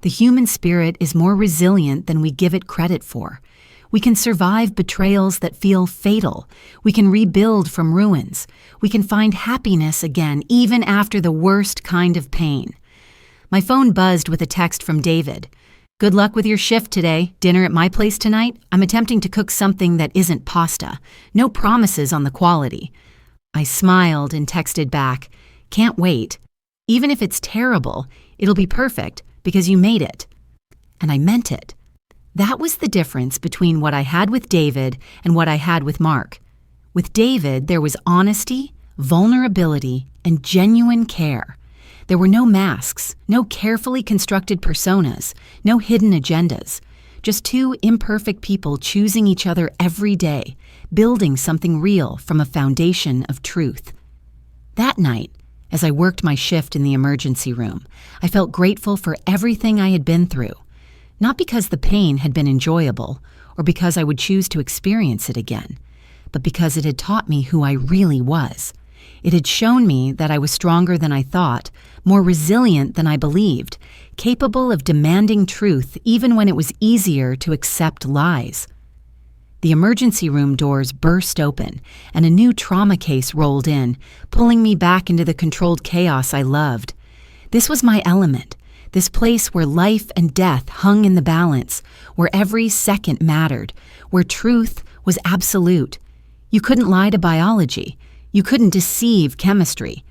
The human spirit is more resilient than we give it credit for. We can survive betrayals that feel fatal. We can rebuild from ruins. We can find happiness again, even after the worst kind of pain. My phone buzzed with a text from David. "Good luck with your shift today. Dinner at my place tonight? I'm attempting to cook something that isn't pasta. No promises on the quality." I smiled and texted back, "Can't wait. Even if it's terrible, it'll be perfect because you made it." And I meant it. That was the difference between what I had with David and what I had with Mark. With David, there was honesty, vulnerability, and genuine care. There were no masks, no carefully constructed personas, no hidden agendas. Just two imperfect people choosing each other every day, building something real from a foundation of truth. That night, as I worked my shift in the emergency room, I felt grateful for everything I had been through. Not because the pain had been enjoyable, or because I would choose to experience it again, but because it had taught me who I really was. It had shown me that I was stronger than I thought, more resilient than I believed, capable of demanding truth even when it was easier to accept lies. The emergency room doors burst open, and a new trauma case rolled in, pulling me back into the controlled chaos I loved. This was my element, this place where life and death hung in the balance, where every second mattered, where truth was absolute. You couldn't lie to biology. You couldn't deceive chemistry.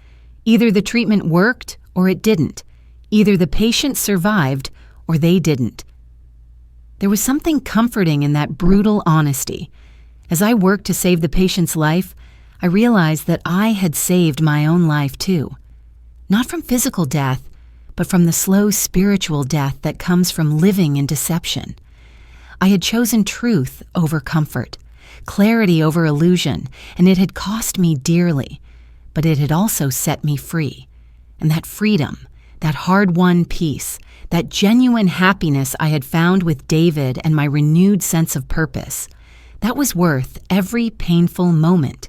Either the treatment worked or it didn't. Either the patient survived or they didn't. There was something comforting in that brutal honesty. As I worked to save the patient's life, I realized that I had saved my own life too. Not from physical death, but from the slow spiritual death that comes from living in deception. I had chosen truth over comfort, clarity over illusion, and it had cost me dearly, but it had also set me free. And that freedom, that hard-won peace, that genuine happiness I had found with David and my renewed sense of purpose, that was worth every painful moment.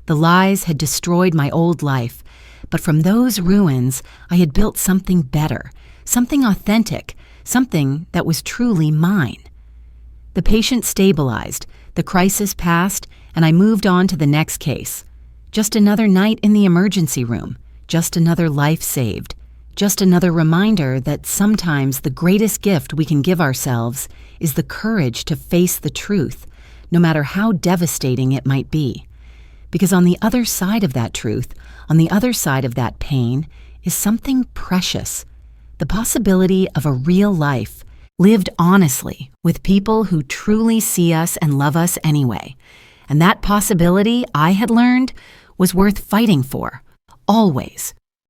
The lies had destroyed my old life, but from those ruins I had built something better, something authentic, something that was truly mine. The patient stabilized, the crisis passed, and I moved on to the next case. Just another night in the emergency room, just another life saved. Just another reminder that sometimes the greatest gift we can give ourselves is the courage to face the truth, no matter how devastating it might be. Because on the other side of that truth, on the other side of that pain, is something precious. The possibility of a real life, lived honestly, with people who truly see us and love us anyway. And that possibility, I had learned, was worth fighting for, always.